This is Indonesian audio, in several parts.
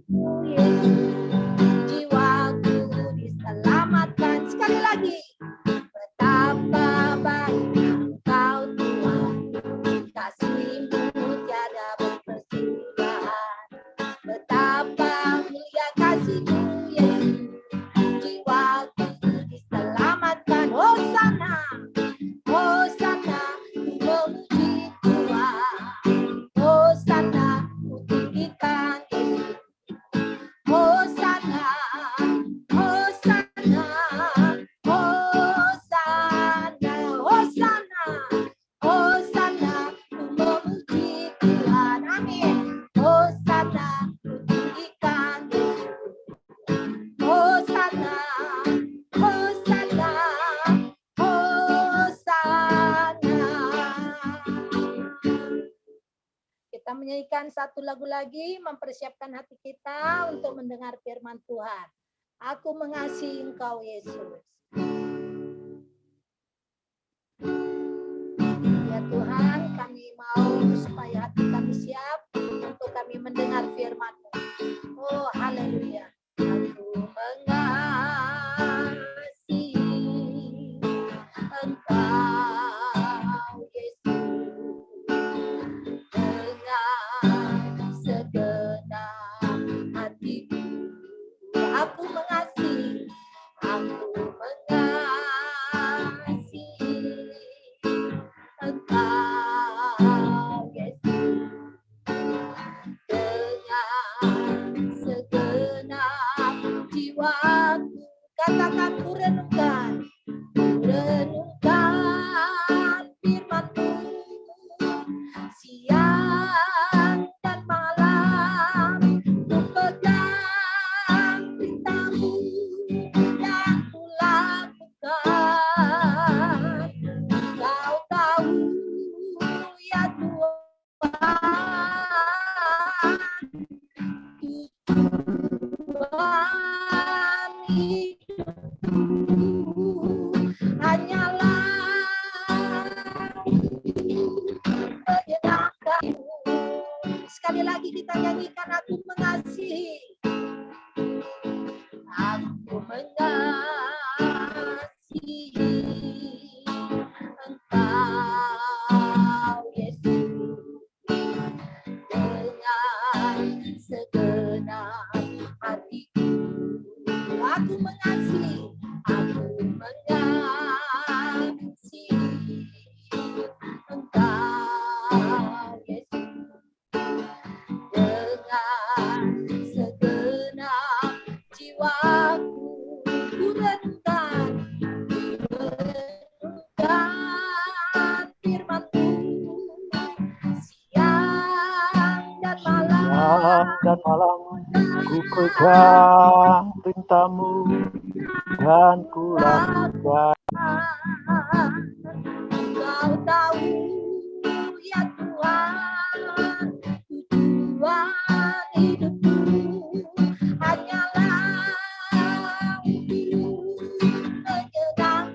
Yesus, jiwaku diselamatkan. Sekali lagi, betapa baiknya Engkau Tuhan, kasih-Mu tiada berkesudahan. Betapa mulia kasih-Mu Yesus, jiwaku diselamatkan. Hosana, Hosana, memuji Tuhan. Hosana, tinggikan Yesus. Hosana, Hosana, Hosana, Hosana, Hosana, memuji Tuhan. Amin. Hosana, tinggikan Yesus. Hosana, Hosana, Hosana. Kita menyanyikan satu lagu lagi, mempersiapkan hati kita untuk mendengar firman Tuhan. Aku mengasihi Engkau Yesus. Ya Tuhan, kami mau supaya hati kami siap untuk kami mendengar firman-Mu. Oh, haleluya. Aku mengasihi Engkau Yesus dengan segenap hatiku. Aku mengasihi Engkau Yesus dengan segenap jiwaku. Katakan, ku renungkan firman-Mu siang dan malam, ku pegang perintah-Mu dan ku lakukan. Kau tahu ya Tuhan, Tuhan hidupku hanyalah menyenangkan-Mu. Sekali lagi kita nyanyikan, aku mengasihi. Aku mengasihi Engkau Yesus dengan segenap hatiku. Aku mengasihi Engkau Yesus dengan segenap jiwaku. Ku renungkan firman-Mu siang dan malam, ku pegang perintah-Mu dan ku lakukan. Kau tahu ya Tuhan, tujuan hidupku hanyalah untuk menyenangkan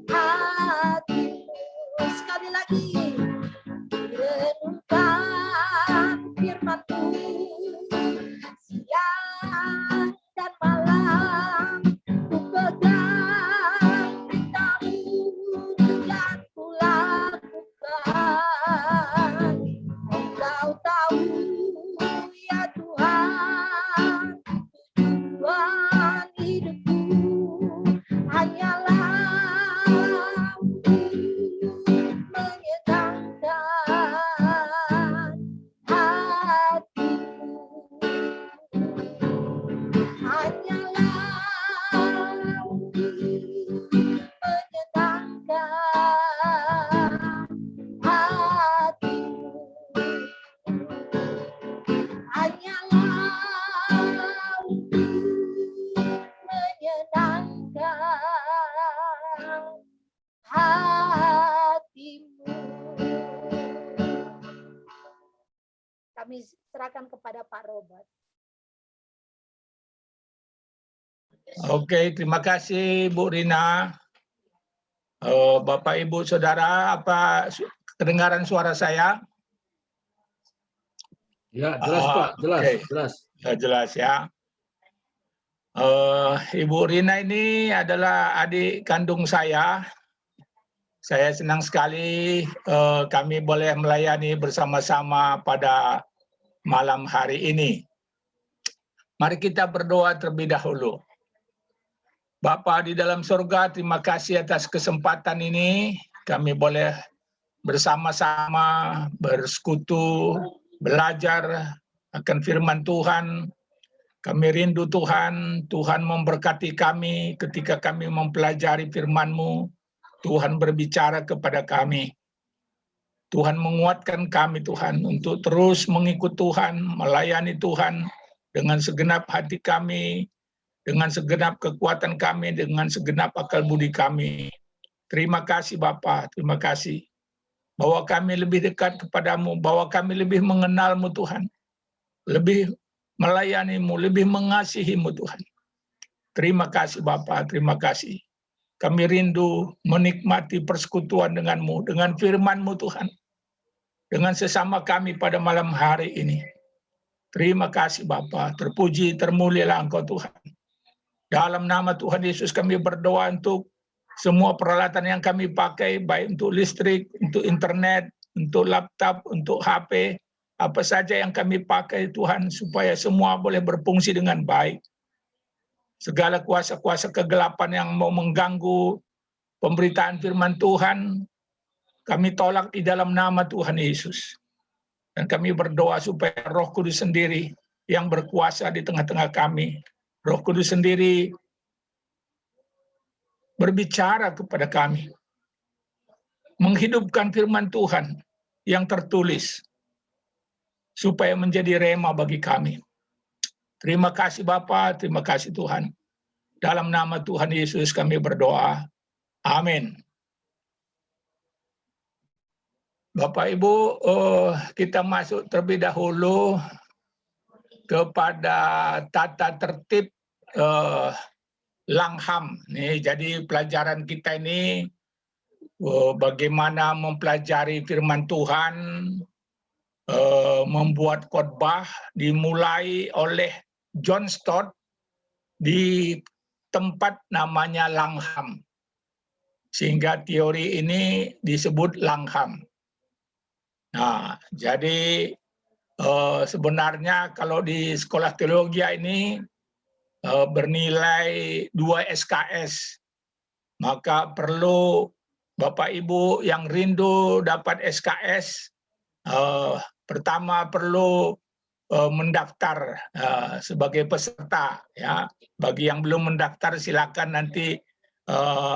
hati-Mu. Sekali lagi, renungkan firman-Mu siang dan malam, ku pegang perintah-Mu dan ku lakukan. Engkau tahu ya Tuhan, tujuan hidupku hanyalah untuk menyenangkan hati-Mu. Hanyalah untuk menyenangkan hati-Mu. Hanyalah untuk menyenangkan hati-Mu. Kami serahkan kepada Pak Robert. Oke, terima kasih Bu Rina. Bapak, Ibu, Saudara, apa kedengaran suara saya? Ya, jelas Pak, jelas, Oke. jelas. Jelas ya. Ibu Rina ini adalah adik kandung saya. Saya senang sekali kami boleh melayani bersama-sama pada malam hari ini. Mari kita berdoa terlebih dahulu. Bapa di dalam surga, terima kasih atas kesempatan ini. Kami boleh bersama-sama bersekutu, belajar akan firman Tuhan. Kami rindu Tuhan, Tuhan memberkati kami ketika kami mempelajari firman-Mu. Tuhan berbicara kepada kami. Tuhan menguatkan kami Tuhan untuk terus mengikut Tuhan, melayani Tuhan dengan segenap hati kami, dengan segenap kekuatan kami, dengan segenap akal budi kami. Terima kasih Bapa, terima kasih. Bahwa kami lebih dekat kepadamu, bahwa kami lebih mengenalmu Tuhan. Lebih melayanimu, lebih mengasihimu Tuhan. Terima kasih Bapa, terima kasih. Kami rindu menikmati persekutuan denganmu, dengan firman-Mu Tuhan. Dengan sesama kami pada malam hari ini. Terima kasih Bapa, terpuji, termulialah Engkau Tuhan. Dalam nama Tuhan Yesus kami berdoa untuk semua peralatan yang kami pakai, baik untuk listrik, untuk internet, untuk laptop, untuk HP, apa saja yang kami pakai Tuhan, supaya semua boleh berfungsi dengan baik. Segala kuasa-kuasa kegelapan yang mau mengganggu pemberitaan firman Tuhan, kami tolak di dalam nama Tuhan Yesus. Dan kami berdoa supaya Roh Kudus sendiri yang berkuasa di tengah-tengah kami. Roh Kudus sendiri berbicara kepada kami. Menghidupkan firman Tuhan yang tertulis. Supaya menjadi rema bagi kami. Terima kasih Bapa, terima kasih Tuhan. Dalam nama Tuhan Yesus kami berdoa. Amin. Bapak Ibu, kita masuk terlebih dahulu kepada tata tertib Langham. Nih, jadi pelajaran kita ini bagaimana mempelajari firman Tuhan, membuat khotbah dimulai oleh John Stott di tempat namanya Langham. Sehingga teori ini disebut Langham. Nah, jadi sebenarnya kalau di sekolah teologi ini bernilai 2 SKS. Maka perlu Bapak Ibu yang rindu dapat SKS, pertama perlu mendaftar sebagai peserta ya. Bagi yang belum mendaftar silakan nanti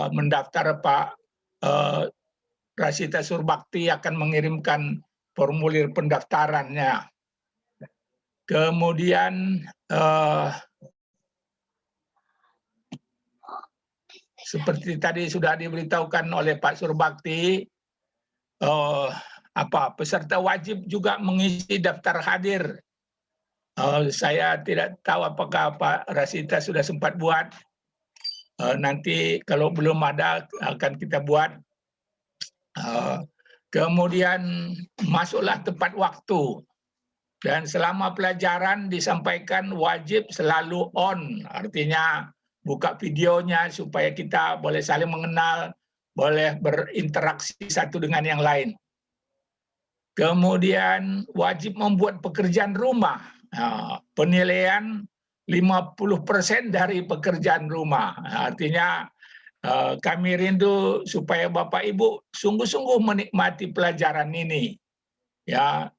mendaftar. Pak Rasita Surbakti akan mengirimkan formulir pendaftarannya. Kemudian seperti tadi sudah diberitahukan oleh Pak Surbakti, peserta wajib juga mengisi daftar hadir. Saya tidak tahu apakah Pak Rasita sudah sempat buat. Nanti kalau belum ada akan kita buat. Kemudian masuklah tepat waktu. Dan selama pelajaran disampaikan wajib selalu on. Artinya buka videonya supaya kita boleh saling mengenal, boleh berinteraksi satu dengan yang lain. Kemudian wajib membuat pekerjaan rumah. Penilaian 50% dari pekerjaan rumah. Artinya kami rindu supaya Bapak Ibu sungguh-sungguh menikmati pelajaran ini. Ya,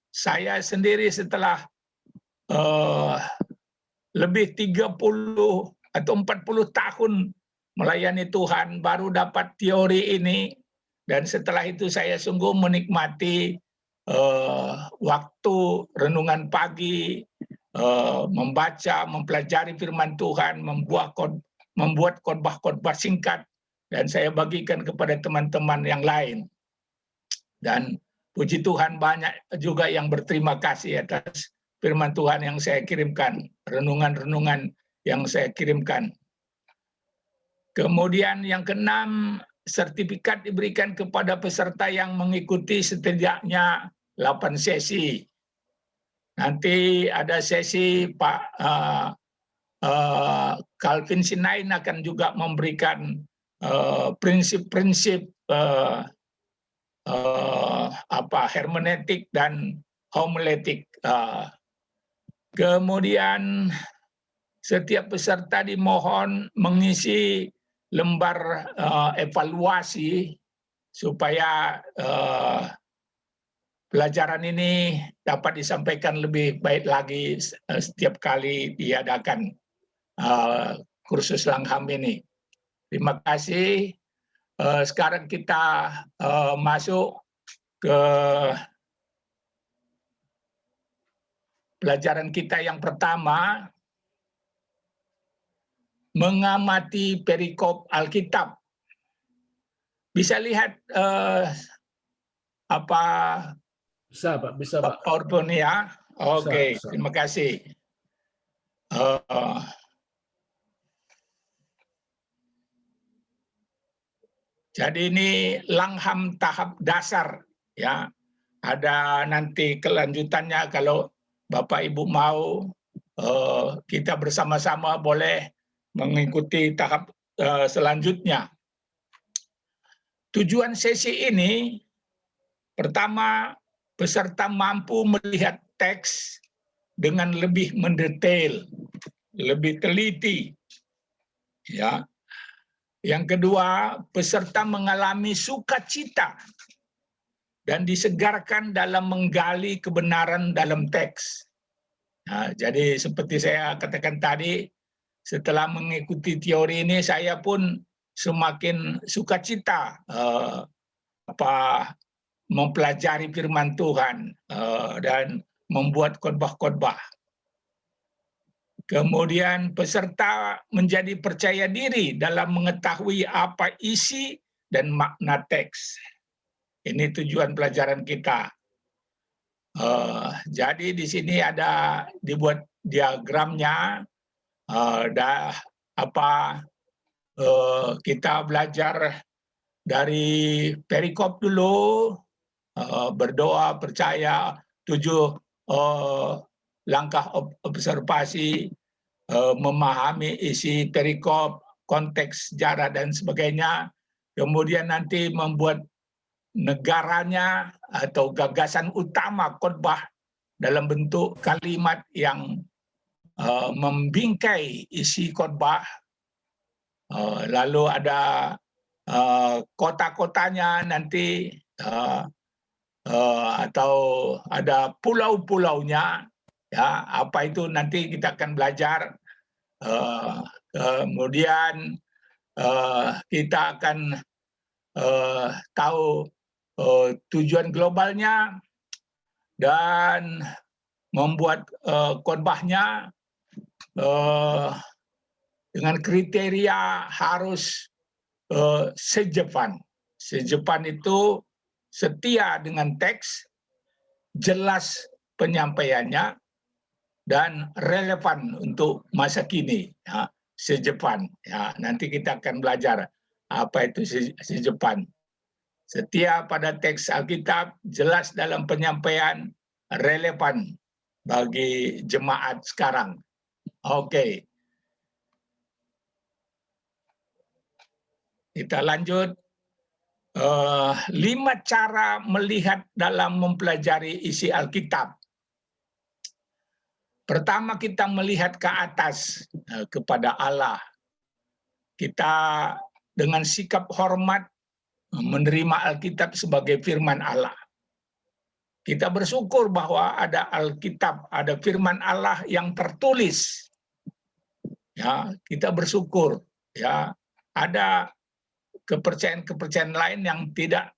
saya sendiri setelah lebih 30 atau 40 tahun melayani Tuhan baru dapat teori ini, dan setelah itu saya sungguh menikmati waktu renungan pagi, membaca, mempelajari firman Tuhan, membuat khotbah-khotbah singkat, dan saya bagikan kepada teman-teman yang lain. Dan puji Tuhan banyak juga yang berterima kasih atas firman Tuhan yang saya kirimkan, renungan-renungan yang saya kirimkan. Kemudian yang keenam, sertifikat diberikan kepada peserta yang mengikuti setidaknya 8 sesi. Nanti ada sesi Pak Calvin Sinain akan juga memberikan prinsip-prinsip hermeneutik dan homiletik. Kemudian setiap peserta dimohon mengisi lembar evaluasi supaya pelajaran ini dapat disampaikan lebih baik lagi setiap kali diadakan kursus Langham ini. Terima kasih. Sekarang kita masuk ke pelajaran kita yang pertama, mengamati perikop Alkitab. Bisa lihat Bisa, Pak. Bisa, Pak. PowerPoint ya. Oke, Bisa. terima kasih. Jadi ini Langham tahap dasar ya. Ada nanti kelanjutannya kalau Bapak Ibu mau kita bersama-sama boleh mengikuti tahap selanjutnya. Tujuan sesi ini pertama, peserta mampu melihat teks dengan lebih mendetail, lebih teliti. Ya. Yang kedua, peserta mengalami sukacita dan disegarkan dalam menggali kebenaran dalam teks. Nah, jadi seperti saya katakan tadi, setelah mengikuti teori ini saya pun semakin sukacita mempelajari firman Tuhan dan membuat khotbah-khotbah. Kemudian peserta menjadi percaya diri dalam mengetahui apa isi dan makna teks. Ini tujuan pelajaran kita. Jadi di sini ada dibuat diagramnya. Kita belajar dari perikop dulu, berdoa, percaya, 7 langkah observasi, memahami isi perikop, konteks sejarah dan sebagainya. Kemudian nanti membuat negaranya atau gagasan utama khotbah dalam bentuk kalimat yang membingkai isi khotbah. Lalu ada kota-kotanya nanti atau ada pulau-pulaunya, ya apa itu nanti kita akan belajar. Kemudian kita akan tahu tujuan globalnya dan membuat khotbahnya dengan kriteria harus sejepan. Sejepan itu setia dengan teks, jelas penyampaiannya, dan relevan untuk masa kini. Ya, sejepan. Ya, nanti kita akan belajar apa itu sejepan. Setia pada teks Alkitab, jelas dalam penyampaian, relevan bagi jemaat sekarang. Oke. Kita lanjut. 5 cara melihat dalam mempelajari isi Alkitab. Pertama, kita melihat ke atas kepada Allah. Kita dengan sikap hormat menerima Alkitab sebagai firman Allah. Kita bersyukur bahwa ada Alkitab, ada firman Allah yang tertulis. Ya, kita bersyukur. Ya, ada kepercayaan-kepercayaan lain yang tidak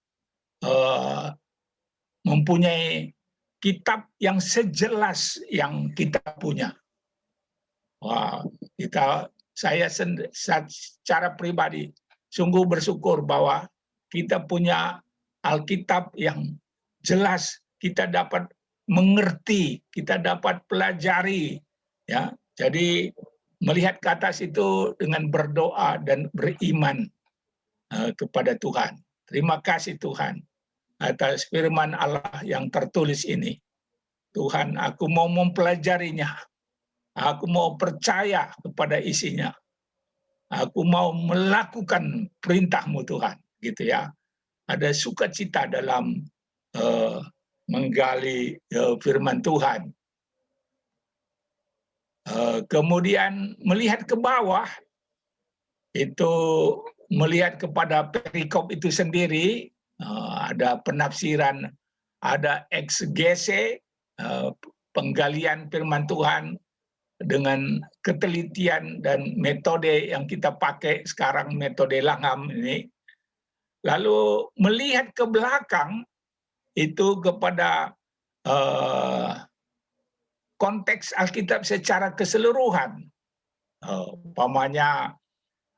mempunyai kitab yang sejelas yang kita punya. Wah, saya secara pribadi sungguh bersyukur bahwa kita punya Alkitab yang jelas, kita dapat mengerti, kita dapat pelajari. Ya, jadi melihat ke atas itu dengan berdoa dan beriman kepada Tuhan. Terima kasih Tuhan. atas firman Allah yang tertulis ini. Tuhan, aku mau mempelajarinya. Aku mau percaya kepada isinya. Aku mau melakukan perintah-Mu Tuhan, gitu ya. Ada sukacita dalam menggali firman Tuhan. Kemudian melihat ke bawah, itu melihat kepada perikop itu sendiri, ada penafsiran, ada eksegese, penggalian firman Tuhan dengan ketelitian dan metode yang kita pakai sekarang, metode Langham ini. Lalu melihat ke belakang itu kepada konteks Alkitab secara keseluruhan. Umpamanya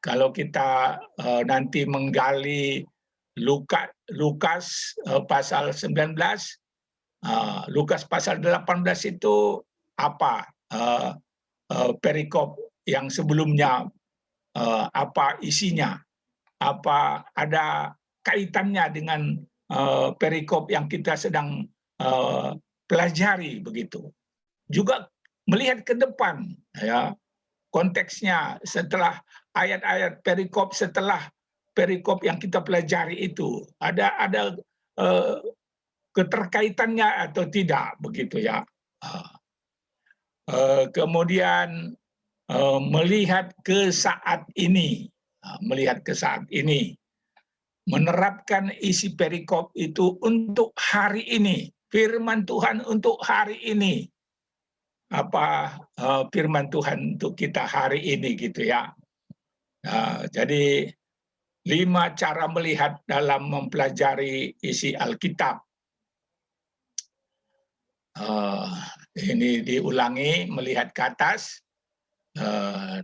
kalau kita nanti menggali Lukas pasal 19, Lukas pasal 18 itu apa perikop yang sebelumnya, apa isinya, apa ada kaitannya dengan perikop yang kita sedang pelajari begitu. Juga melihat ke depan, ya, konteksnya setelah ayat-ayat perikop, setelah perikop yang kita pelajari itu ada keterkaitannya atau tidak begitu ya. Kemudian melihat ke saat ini, menerapkan isi perikop itu untuk hari ini, firman Tuhan untuk hari ini. Apa firman Tuhan untuk kita hari ini gitu ya. Jadi 5 cara melihat dalam mempelajari isi Alkitab. Ini diulangi, melihat ke atas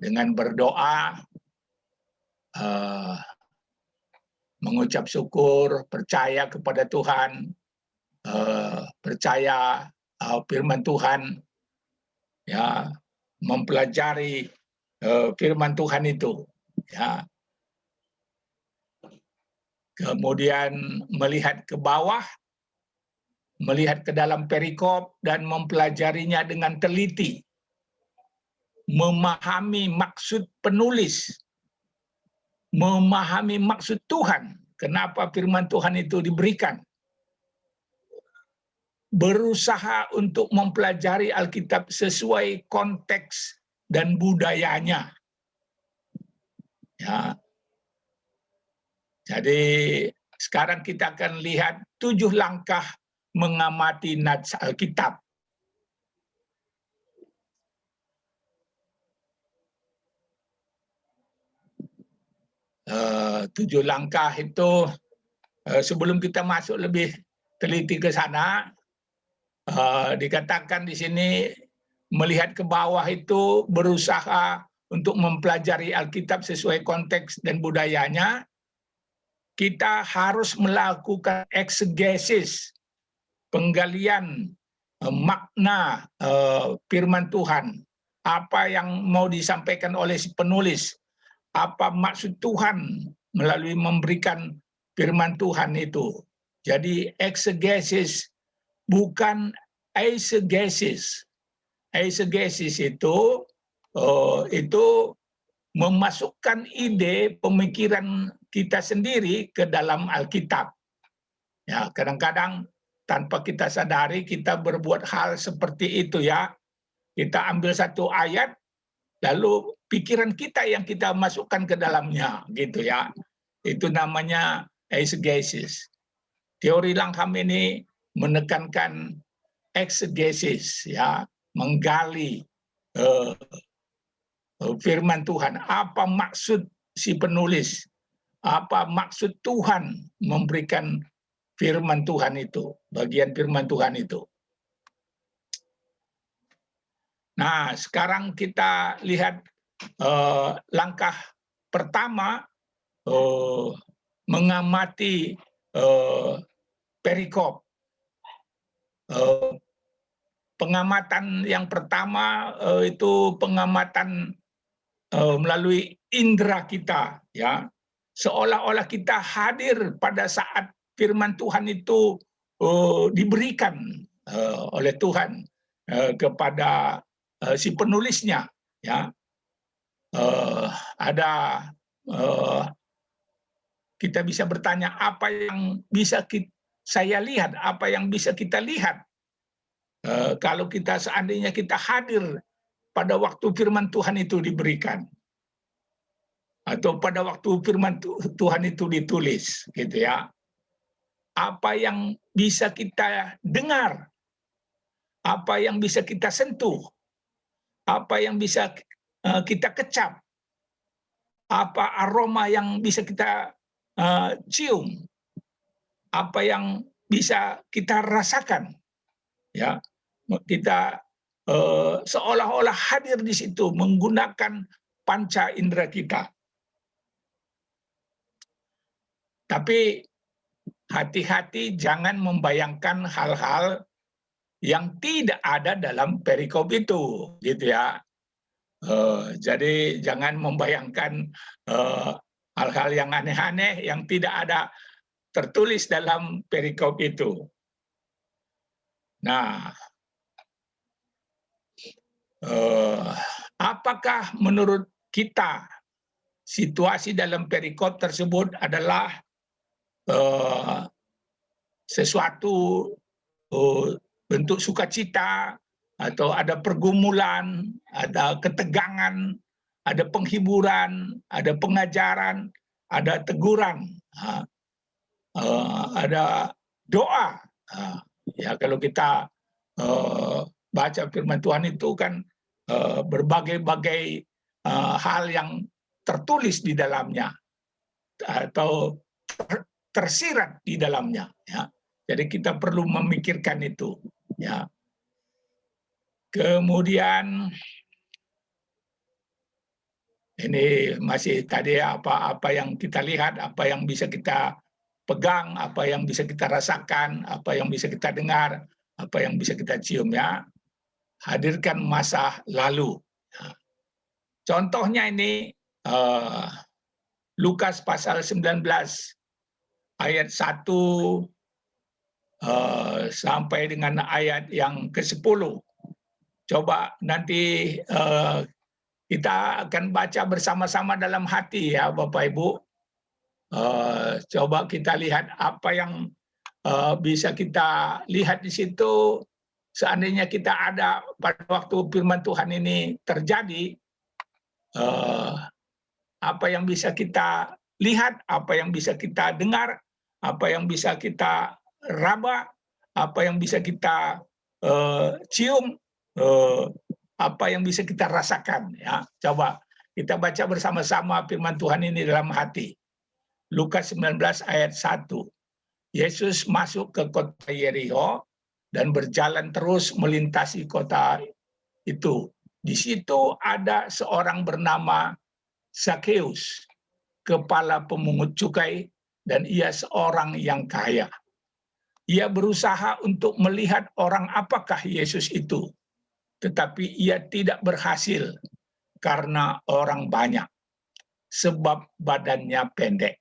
dengan berdoa, mengucap syukur, percaya kepada Tuhan, percaya firman Tuhan, ya, mempelajari firman Tuhan itu, ya. Kemudian melihat ke bawah, melihat ke dalam perikop dan mempelajarinya dengan teliti, memahami maksud penulis, memahami maksud Tuhan, kenapa firman Tuhan itu diberikan. Berusaha untuk mempelajari Alkitab sesuai konteks dan budayanya. Ya. Jadi sekarang kita akan lihat 7 langkah mengamati nats Alkitab. Tujuh langkah itu, sebelum kita masuk lebih teliti ke sana, dikatakan di sini melihat ke bawah itu berusaha untuk mempelajari Alkitab sesuai konteks dan budayanya. Kita harus melakukan eksegesis, penggalian makna firman Tuhan, apa yang mau disampaikan oleh si penulis, apa maksud Tuhan melalui memberikan firman Tuhan itu. Jadi eksegesis, bukan eisegesis. Eisegesis itu memasukkan ide pemikiran kita sendiri ke dalam Alkitab. Ya, kadang-kadang tanpa kita sadari kita berbuat hal seperti itu ya. Kita ambil satu ayat, lalu pikiran kita yang kita masukkan ke dalamnya, gitu ya. Itu namanya eisegesis. Teori Langham ini menekankan eksegesis, ya, menggali firman Tuhan. Apa maksud si penulis? Apa maksud Tuhan memberikan firman Tuhan itu, bagian firman Tuhan itu. Nah, sekarang kita lihat langkah pertama, mengamati perikop. Pengamatan yang pertama itu pengamatan melalui indera kita, ya. Seolah-olah kita hadir pada saat firman Tuhan itu diberikan oleh Tuhan kepada si penulisnya, ya. Kita bisa bertanya apa yang bisa saya lihat, apa yang bisa kita lihat kalau kita seandainya kita hadir pada waktu firman Tuhan itu diberikan, atau pada waktu firman Tuhan itu ditulis, gitu ya. Apa yang bisa kita dengar, apa yang bisa kita sentuh, apa yang bisa kita kecap, apa aroma yang bisa kita cium, apa yang bisa kita rasakan, ya. Kita seolah-olah hadir di situ menggunakan panca indera kita. Tapi hati-hati jangan membayangkan hal-hal yang tidak ada dalam perikop itu, gitu ya. Jadi jangan membayangkan hal-hal yang aneh-aneh yang tidak ada tertulis dalam perikop itu. Nah, apakah menurut kita situasi dalam perikop tersebut adalah sesuatu bentuk sukacita, atau ada pergumulan, ada ketegangan, ada penghiburan, ada pengajaran, ada teguran, ada doa. Ya, kalau kita baca firman Tuhan itu kan berbagai-bagai hal yang tertulis di dalamnya atau tersirat di dalamnya, ya. Jadi kita perlu memikirkan itu, ya. Kemudian ini masih tadi apa yang kita lihat, apa yang bisa kita pegang, apa yang bisa kita rasakan, apa yang bisa kita dengar, apa yang bisa kita cium, ya. Hadirkan masa lalu. Contohnya ini Lukas pasal 19 ayat 1 sampai dengan ayat yang ke-10. Coba nanti kita akan baca bersama-sama dalam hati, ya Bapak Ibu. Coba kita lihat apa yang bisa kita lihat di situ. Seandainya kita ada pada waktu firman Tuhan ini terjadi, apa yang bisa kita lihat, apa yang bisa kita dengar, apa yang bisa kita raba, apa yang bisa kita cium, apa yang bisa kita rasakan, ya. Coba kita baca bersama-sama firman Tuhan ini dalam hati. Lukas 19 ayat 1. Yesus masuk ke kota Yerikho dan berjalan terus melintasi kota itu. Di situ ada seorang bernama Zakheus, kepala pemungut cukai, dan ia seorang yang kaya. Ia berusaha untuk melihat orang apakah Yesus itu, tetapi ia tidak berhasil karena orang banyak, sebab badannya pendek.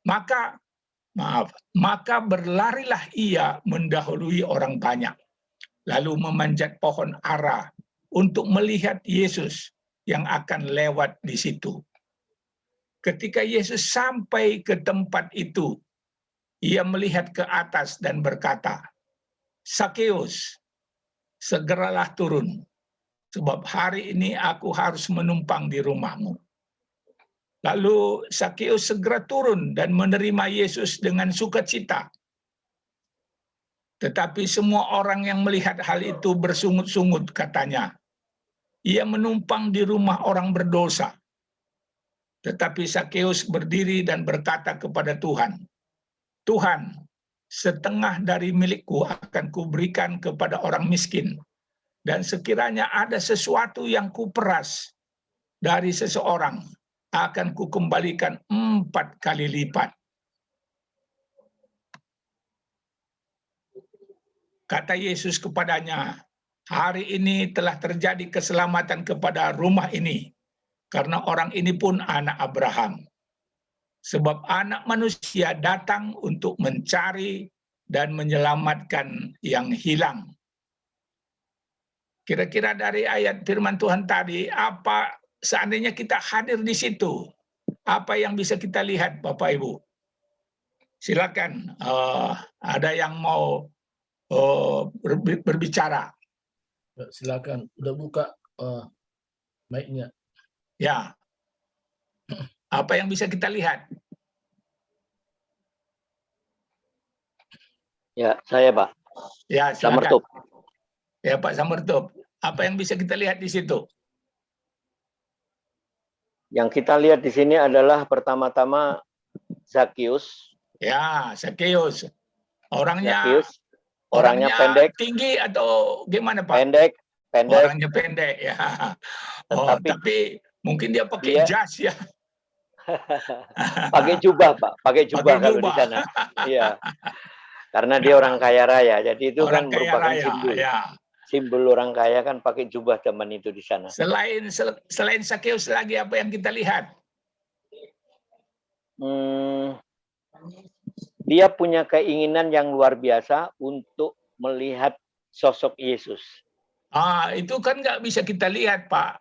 Maka berlarilah ia mendahului orang banyak, lalu memanjat pohon ara untuk melihat Yesus yang akan lewat di situ. Ketika Yesus sampai ke tempat itu, ia melihat ke atas dan berkata, "Zakheus, segeralah turun, sebab hari ini aku harus menumpang di rumahmu." Lalu Zakheus segera turun dan menerima Yesus dengan sukacita. Tetapi semua orang yang melihat hal itu bersungut-sungut, katanya, "Ia menumpang di rumah orang berdosa." Tetapi Zakheus berdiri dan berkata kepada Tuhan, "Tuhan, setengah dari milikku akan kuberikan kepada orang miskin, dan sekiranya ada sesuatu yang kuperas dari seseorang, akan kukembalikan 4 kali lipat." Kata Yesus kepadanya, "Hari ini telah terjadi keselamatan kepada rumah ini, karena orang ini pun anak Abraham. sebab Anak Manusia datang untuk mencari dan menyelamatkan yang hilang. Kira-kira dari ayat firman Tuhan tadi, apa seandainya kita hadir di situ, apa yang bisa kita lihat, Bapak Ibu? Silakan, ada yang mau berbicara. Silakan, udah buka mic-nya. Ya, apa yang bisa kita lihat? Ya, saya Pak. Ya, Samertup. silakan. Ya, Pak Samertup. Apa yang bisa kita lihat di situ? Yang kita lihat di sini adalah pertama-tama Zakius. Ya, Zakius. Orangnya Orangnya pendek. tinggi atau gimana, Pak? Pendek. Orangnya pendek, ya. Oh, tapi mungkin dia pakai jas ya. Pakai jubah, Pak. Pakai jubah kalau di sana. Iya. Karena dia orang kaya raya. Jadi itu orang kan kaya merupakan raya, simbol. Ya. Simbol orang kaya kan pakai jubah zaman itu di sana. Selain Zakius lagi apa yang kita lihat? Dia punya keinginan yang luar biasa untuk melihat sosok Yesus. Itu kan nggak bisa kita lihat, Pak.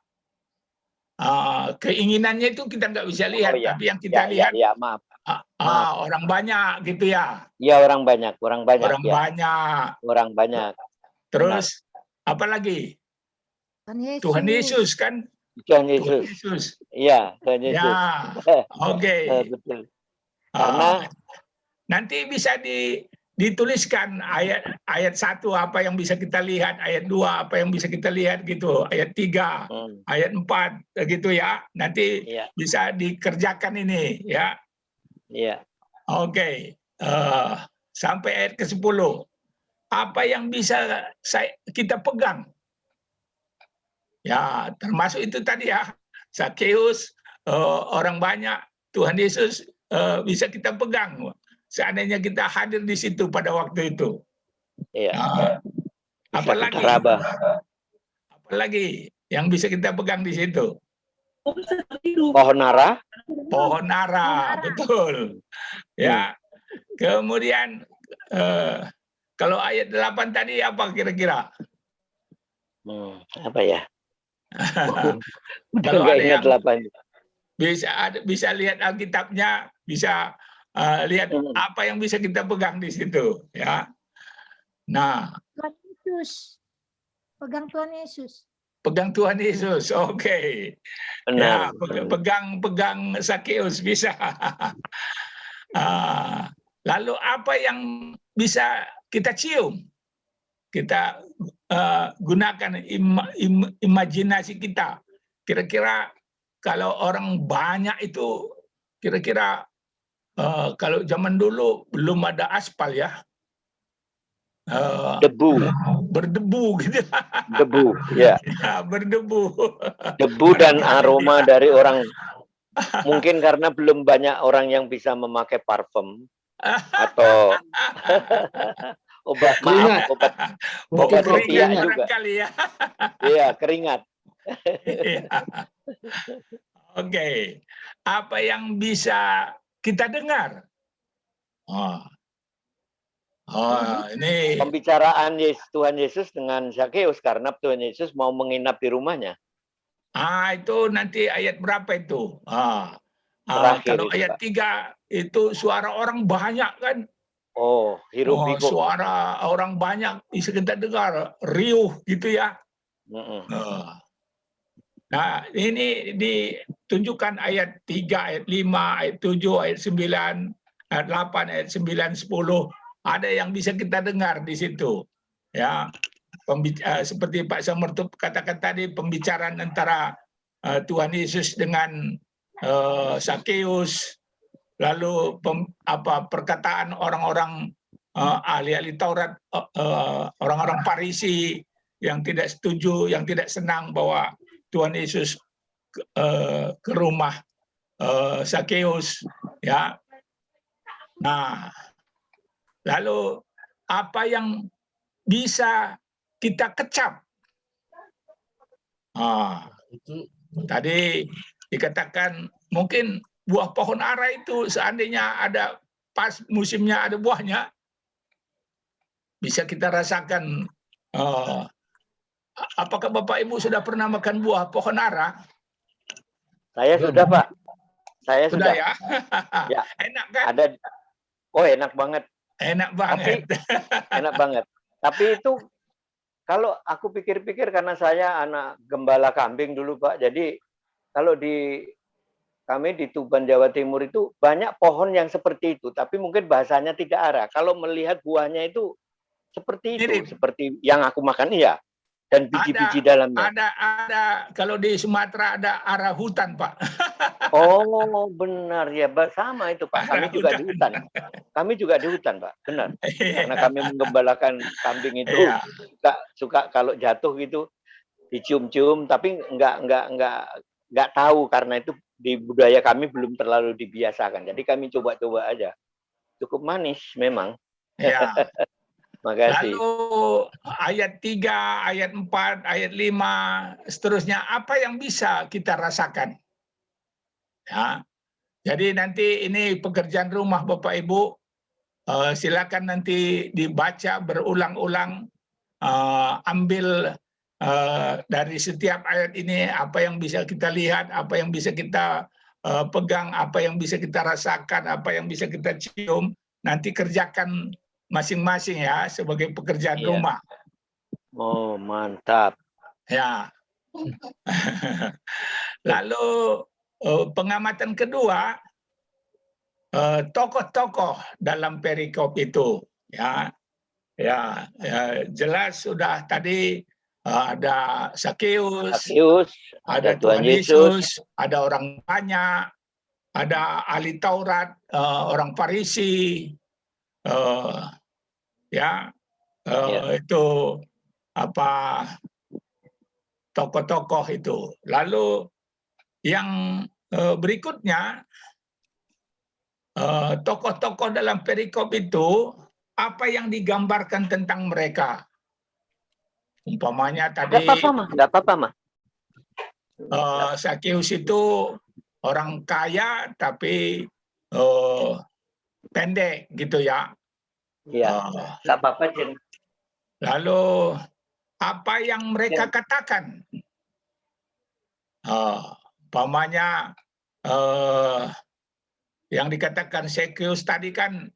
Keinginannya itu kita nggak bisa lihat, tapi yang kita lihat, maaf. orang banyak gitu ya. Iya, orang banyak. Terus apa lagi? Tuhan Yesus kan? Tuhan Yesus. Iya, Tuhan Yesus. Ya, oke. Betul. Karena nanti bisa dituliskan ayat 1 apa yang bisa kita lihat, ayat 2 apa yang bisa kita lihat gitu, ayat 3, ayat 4 gitu ya. Nanti bisa dikerjakan ini ya. Iya. Oke. Sampai ayat ke-10. Apa yang bisa kita pegang? Ya, termasuk itu tadi ya. Zakius, orang banyak, Tuhan Yesus bisa kita pegang. Seandainya kita hadir di situ pada waktu itu. Iya. Apalagi yang bisa kita pegang di situ? Pohon ara. Pohon ara, betul. Ya. Kemudian kalau ayat 8 tadi apa kira-kira? Apa ya? Kalau ada yang 8. bisa lihat Alkitabnya, bisa lihat apa yang bisa kita pegang di situ, ya. Nah, Tuhan Yesus. Pegang Tuhan Yesus. Pegang Tuhan Yesus, oke. Ya, pegang Zakius bisa. Lalu apa yang bisa kita cium? Kita gunakan imajinasi kita. Kira-kira kalau orang banyak itu, kira-kira kalau zaman dulu belum ada aspal ya. Berdebu gitu. Debu, ya. Ya, berdebu. Debu dan aroma dari orang. Mungkin karena belum banyak orang yang bisa memakai parfum atau obat keringat juga. Kali ya. Iya, keringat. Oke. Apa yang bisa kita dengar? Ini pembicaraan Tuhan Yesus dengan Zakius karena Tuhan Yesus mau menginap di rumahnya. Itu nanti ayat berapa itu? Kalau itu, ayat 3 itu suara orang banyak kan? Hiruk pikuk. Suara orang banyak bisa kita dengar, riuh gitu ya. Nah, ini ditunjukkan ayat 3, ayat 5, ayat 7, ayat 9, ayat 8, ayat 9, 10. Ada yang bisa kita dengar di situ. Ya, seperti Pak Samertup katakan tadi, pembicaraan antara Tuhan Yesus dengan Zakius, lalu perkataan orang-orang ahli-ahli Taurat, orang-orang Farisi yang tidak setuju, yang tidak senang bahwa Tuhan Yesus ke rumah Zakius, ya. Nah, lalu apa yang bisa kita kecap? Itu tadi dikatakan mungkin buah pohon ara itu seandainya ada pas musimnya ada buahnya, bisa kita rasakan. Apakah Bapak Ibu sudah pernah makan buah pohon ara? Saya sudah, Pak. Saya Sudah sudah. ya? Ya. Enak kan? Ada. Oh, enak banget. Enak banget. Enak banget. Tapi itu kalau aku pikir-pikir, karena saya anak gembala kambing dulu, Pak. Jadi kalau kami di Tuban, Jawa Timur itu banyak pohon yang seperti itu, tapi mungkin bahasanya tidak ara. Kalau melihat buahnya itu seperti itu, Mirip. seperti yang aku makan, iya. Dan biji-biji dalamnya. Ada. Kalau di Sumatera ada ara hutan, Pak. Oh, benar ya, sama itu, Pak. Kami juga di hutan. Kami juga di hutan, Pak. Benar. Karena kami menggembalakan kambing itu suka kalau jatuh gitu dicium-cium, tapi nggak tahu karena itu di budaya kami belum terlalu dibiasakan. Jadi kami coba-coba aja. Cukup manis memang. Ya. Makasih. Lalu ayat 3, ayat 4, ayat 5, seterusnya apa yang bisa kita rasakan? Ya. Jadi nanti ini pekerjaan rumah Bapak Ibu, silakan nanti dibaca berulang-ulang, ambil dari setiap ayat ini apa yang bisa kita lihat, apa yang bisa kita pegang, apa yang bisa kita rasakan, apa yang bisa kita cium, nanti kerjakan masing-masing ya sebagai pekerjaan rumah. Oh, mantap. Ya. Lalu pengamatan kedua, tokoh-tokoh dalam perikop itu, ya, jelas sudah tadi ada Sakeus, ada Tuhan Yesus, ada orang banyak, ada ahli Taurat, orang Farisi, itu apa tokoh-tokoh itu. Lalu yang berikutnya, tokoh-tokoh dalam perikop itu apa yang digambarkan tentang mereka? Umpamanya tadi nggak apa-apa, Mas. Sakeus itu orang kaya tapi pendek gitu ya. Iya, nggak apa-apa, Jen. Lalu apa yang mereka katakan? Umpamanya yang dikatakan Sakeus tadi kan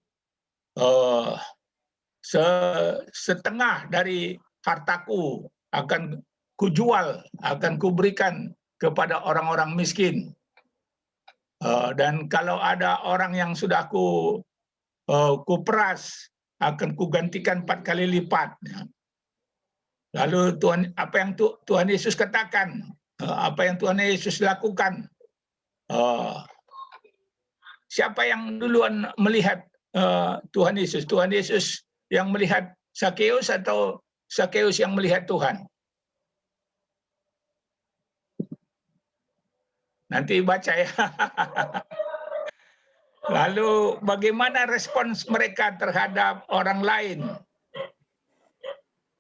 setengah dari hartaku akan kujual, akan kuberikan kepada orang-orang miskin. Dan kalau ada orang yang sudah kuperas, akan kugantikan 4 kali lipat. Lalu apa yang Tuhan Yesus katakan, apa yang Tuhan Yesus lakukan, siapa yang duluan melihat Tuhan Yesus? Tuhan Yesus yang melihat Sakeus atau Sakeus yang melihat Tuhan? Nanti baca ya. Lalu bagaimana respons mereka terhadap orang lain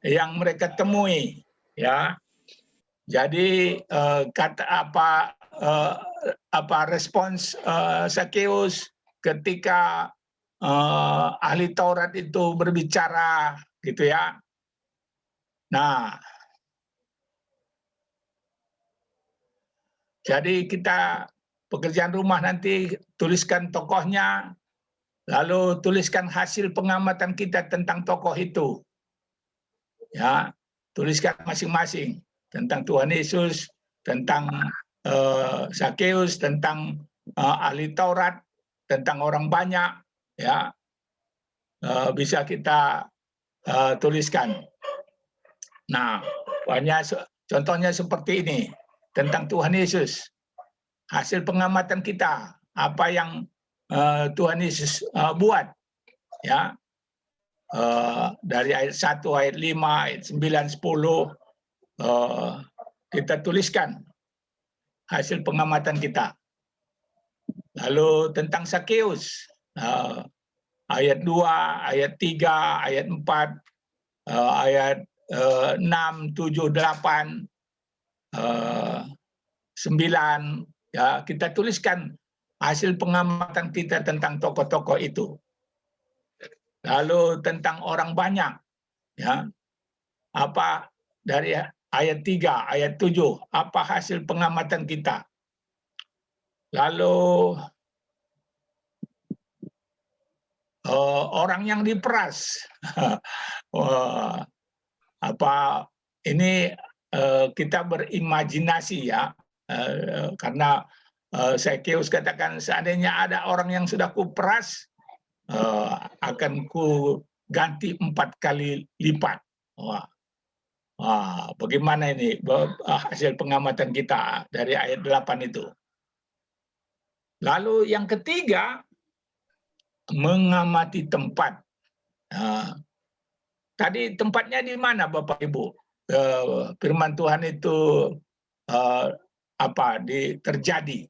yang mereka temui, ya? Jadi kata apa respons Sakeus ketika ahli Taurat itu berbicara, gitu ya? Nah, jadi kita pekerjaan rumah nanti tuliskan tokohnya, lalu tuliskan hasil pengamatan kita tentang tokoh itu. Ya, tuliskan masing-masing tentang Tuhan Yesus, tentang Sakeus, tentang ahli Taurat, tentang orang banyak, ya. Bisa kita tuliskan. Nah, contohnya seperti ini tentang Tuhan Yesus. Hasil pengamatan kita, apa yang Tuhan Yesus buat, ya, dari ayat 1, ayat 5, ayat 9, 10, kita tuliskan hasil pengamatan kita. Lalu tentang Sakeus, ayat 2, ayat 3, ayat 4, ayat 6, 7, 8, 9, ya, kita tuliskan hasil pengamatan kita tentang tokoh-tokoh itu. Lalu tentang orang banyak, ya, apa dari ayat 3, ayat 7, apa hasil pengamatan kita. Lalu orang yang diperas, apa ini kita berimajinasi ya, karena Sakeus katakan seandainya ada orang yang sudah kuperas, akan ku ganti 4 kali lipat. Wah, bagaimana ini hasil pengamatan kita dari ayat 8 itu. Lalu yang ketiga, mengamati tempat. Tadi tempatnya di mana Bapak Ibu? Firman Tuhan itu terjadi.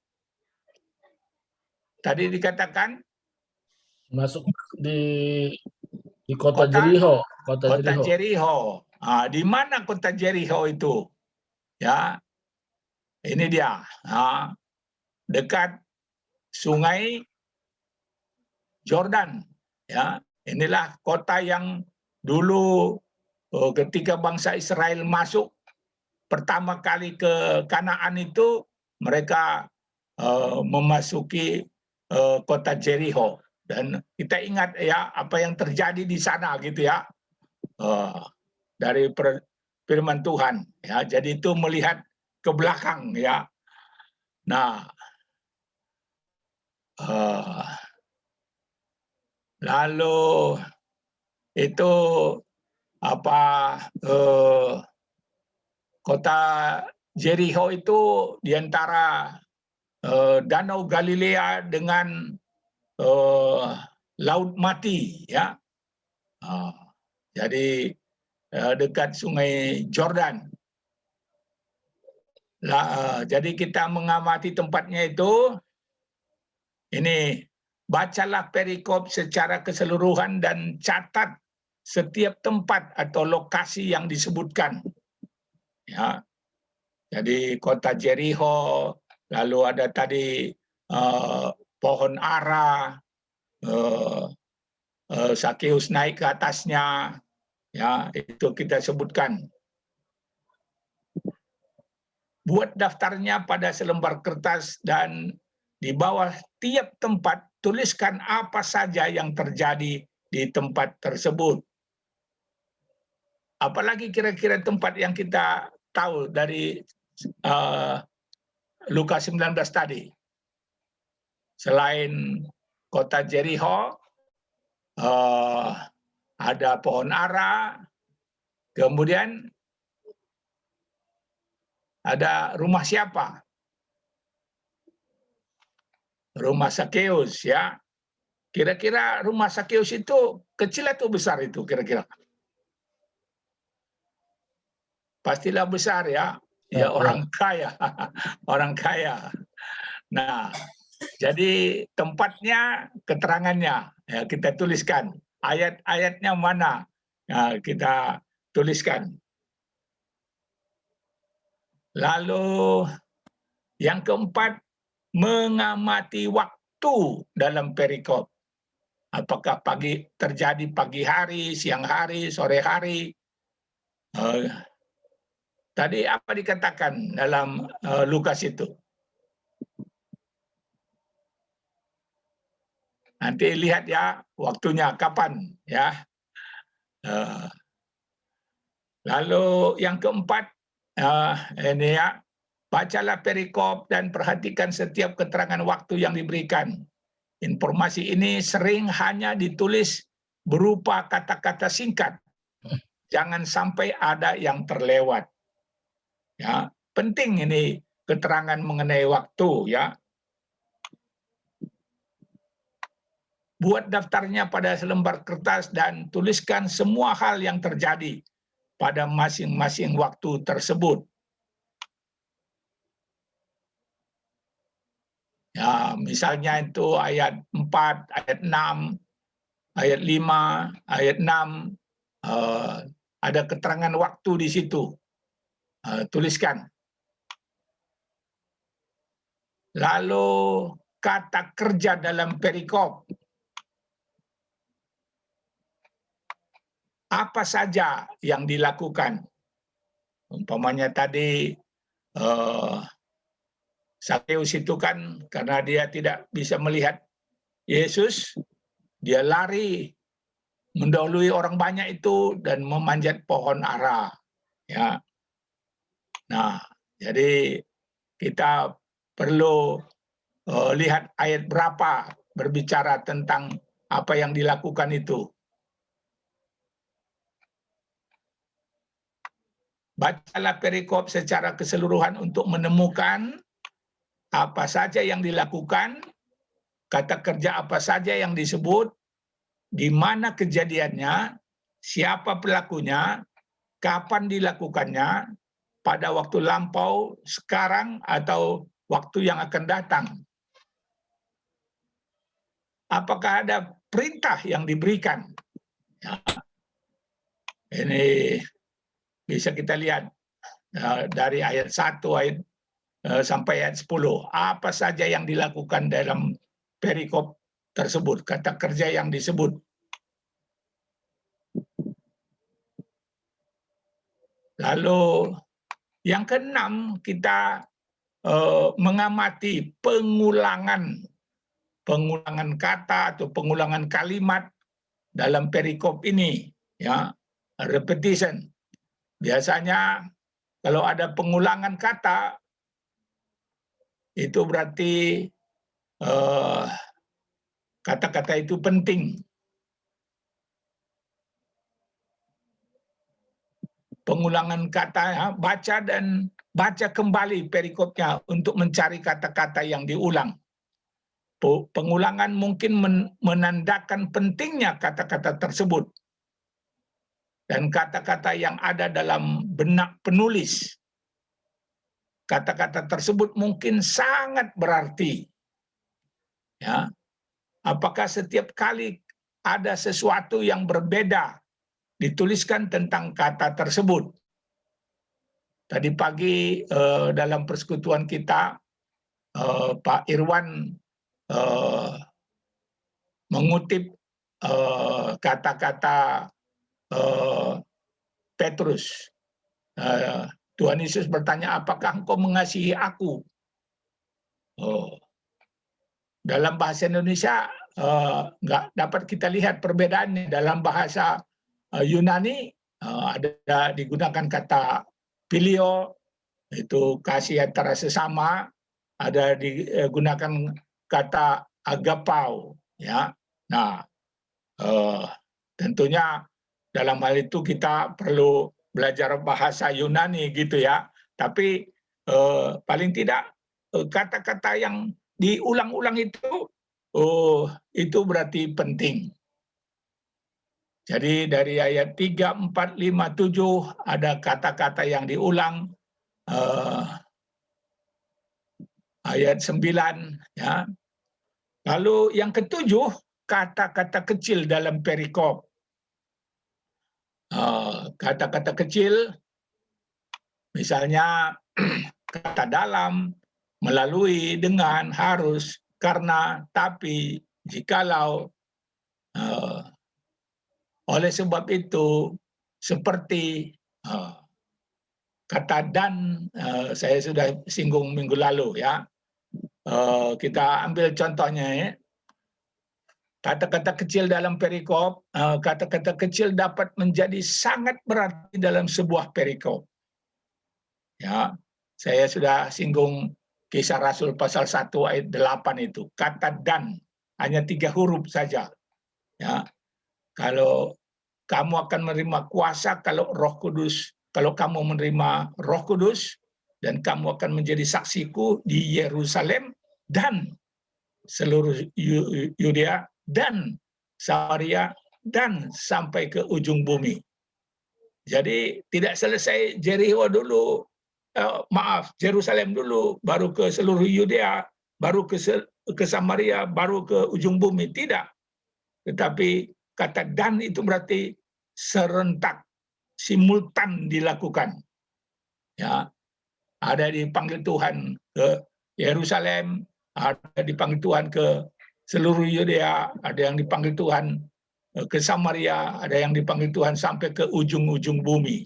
Tadi dikatakan masuk di kota Jericho. Kota Jericho. Di mana kota Jericho itu? Ya, ini dia. Dekat Sungai Jordan. Ya, inilah kota yang dulu ketika bangsa Israel masuk pertama kali ke Kanaan itu, mereka memasuki kota Jericho. Dan kita ingat ya apa yang terjadi di sana gitu ya. Dari firman Tuhan ya, jadi itu melihat ke belakang ya. Nah, lalu itu kota Jericho itu diantara Danau Galilea dengan Laut Mati ya. Jadi dekat Sungai Jordan. Jadi kita mengamati tempatnya itu. Ini, bacalah perikop secara keseluruhan dan catat setiap tempat atau lokasi yang disebutkan. Ya. Jadi kota Jericho, lalu ada tadi pohon ara, Sakeus naik ke atasnya. Ya, itu kita sebutkan. Buat daftarnya pada selembar kertas dan di bawah tiap tempat tuliskan apa saja yang terjadi di tempat tersebut. Apalagi kira-kira tempat yang kita tahu dari Lukas 19 tadi. Selain kota Jericho, ada pohon ara, kemudian ada rumah siapa? Rumah Sakeus ya. Kira-kira rumah Sakeus itu kecil atau besar itu kira-kira? Pastilah besar ya. Ya orang kaya. Orang kaya. Nah, jadi tempatnya, keterangannya ya kita tuliskan. Ayat-ayatnya mana? Nah, kita tuliskan. Lalu yang keempat, mengamati waktu dalam perikop. Apakah terjadi pagi hari, siang hari, sore hari. Tadi apa dikatakan dalam Lukas itu? Nanti lihat ya waktunya kapan ya. Lalu yang keempat, ini ya, bacalah perikop dan perhatikan setiap keterangan waktu yang diberikan. Informasi ini sering hanya ditulis berupa kata-kata singkat. Jangan sampai ada yang terlewat. Ya, penting ini keterangan mengenai waktu ya. Buat daftarnya pada selembar kertas dan tuliskan semua hal yang terjadi pada masing-masing waktu tersebut. Ya, misalnya itu ayat 4, ayat 6, ayat 5, ayat 6, ada keterangan waktu di situ. Tuliskan. Lalu kata kerja dalam perikop. Apa saja yang dilakukan? Umpamanya tadi Sakeus itu kan karena dia tidak bisa melihat Yesus, dia lari mendahului orang banyak itu dan memanjat pohon ara. Ya. Nah, jadi kita perlu lihat ayat berapa berbicara tentang apa yang dilakukan itu. Bacalah perikop secara keseluruhan untuk menemukan apa saja yang dilakukan, kata kerja apa saja yang disebut, di mana kejadiannya, siapa pelakunya, kapan dilakukannya, pada waktu lampau, sekarang, atau waktu yang akan datang. Apakah ada perintah yang diberikan? Ya. Ini bisa kita lihat dari ayat 1 sampai ayat 10. Apa saja yang dilakukan dalam perikop tersebut, kata kerja yang disebut. Lalu yang keenam, kita mengamati pengulangan kata atau pengulangan kalimat dalam perikop ini, ya, repetition. Biasanya kalau ada pengulangan kata itu berarti kata-kata itu penting. Pengulangan kata, ya, baca kembali perikopnya untuk mencari kata-kata yang diulang. Pengulangan mungkin menandakan pentingnya kata-kata tersebut. Dan kata-kata yang ada dalam benak penulis, kata-kata tersebut mungkin sangat berarti. Ya. Apakah setiap kali ada sesuatu yang berbeda dituliskan tentang kata tersebut? Tadi pagi dalam persekutuan kita, Pak Irwan mengutip kata-kata Petrus. Tuhan Yesus bertanya, apakah engkau mengasihi aku? Dalam bahasa Indonesia nggak dapat kita lihat perbedaannya. Dalam bahasa Yunani ada digunakan kata filio, itu kasih antara sesama. Ada digunakan kata agapau, ya. Nah, tentunya dalam hal itu kita perlu belajar bahasa Yunani gitu ya. Tapi paling tidak kata-kata yang diulang-ulang itu berarti penting. Jadi dari ayat 3, 4, 5, 7 ada kata-kata yang diulang. Ayat 9, ya. Lalu yang ketujuh, kata-kata kecil dalam perikop. Kata-kata kecil, misalnya kata dalam, melalui, dengan, harus, karena, tapi, jikalau, oleh sebab itu, seperti, kata dan, saya sudah singgung minggu lalu, ya. Kita ambil contohnya, ya. Kata-kata kecil dalam perikop, kata-kata kecil dapat menjadi sangat berarti dalam sebuah perikop. Ya, saya sudah singgung Kisah Rasul pasal 1 ayat 8 itu. Kata dan, hanya 3 huruf saja. Ya, kalau kamu akan menerima kuasa kalau kamu menerima Roh Kudus, dan kamu akan menjadi saksiku di Yerusalem dan seluruh Yudea dan Samaria dan sampai ke ujung bumi. Jadi tidak selesai Jericho dulu, Yerusalem dulu, baru ke seluruh Yudea, baru ke Samaria, baru ke ujung bumi. Tidak. Tetapi kata dan itu berarti serentak, simultan dilakukan. Ya, ada dipanggil Tuhan ke Yerusalem, ada dipanggil Tuhan ke seluruh Yudea, ada yang dipanggil Tuhan ke Samaria, ada yang dipanggil Tuhan sampai ke ujung-ujung bumi.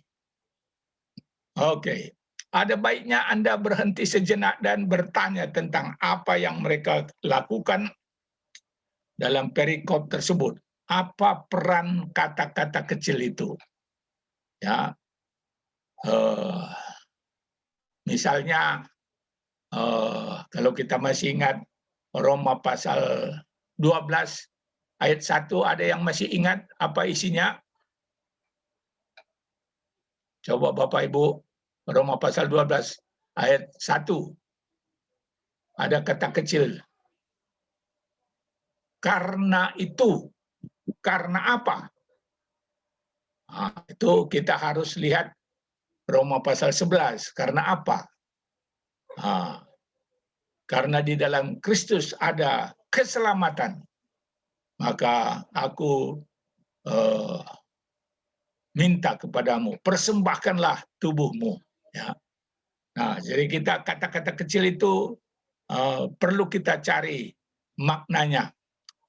Oke. Ada baiknya Anda berhenti sejenak dan bertanya tentang apa yang mereka lakukan dalam perikop tersebut. Apa peran kata-kata kecil itu? Ya, misalnya kalau kita masih ingat Roma pasal 12 ayat 1, ada yang masih ingat apa isinya? Coba Bapak Ibu, Roma pasal 12 ayat 1. Ada kata kecil. Karena itu, karena apa? Nah, itu kita harus lihat Roma pasal 11. Karena apa? Nah, karena di dalam Kristus ada keselamatan. Maka aku minta kepadamu, persembahkanlah tubuhmu. Ya. Nah, jadi kita kata-kata kecil itu perlu kita cari maknanya.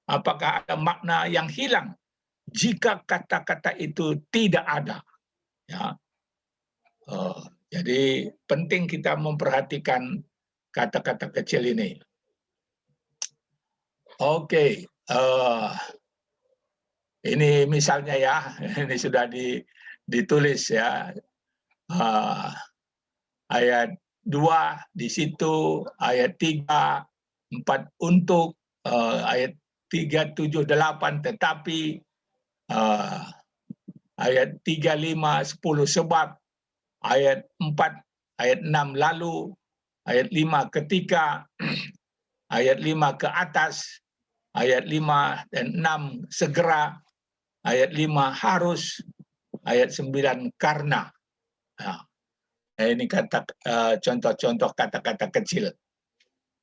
Apakah ada makna yang hilang jika kata-kata itu tidak ada? Ya. Jadi penting kita memperhatikan kata-kata kecil ini. Oke. Ini misalnya ya, ini sudah ditulis ya. Ayat 2 di situ, ayat 3, 4 untuk, ayat 3, 7, 8 tetapi, ayat 3, 5, 10 sebab, ayat 4, ayat 6 lalu, ayat 5 ketika, ayat 5 ke atas, ayat 5 dan 6 segera, ayat 5 harus, ayat 9 karena. Nah, ini contoh-contoh kata-kata kecil.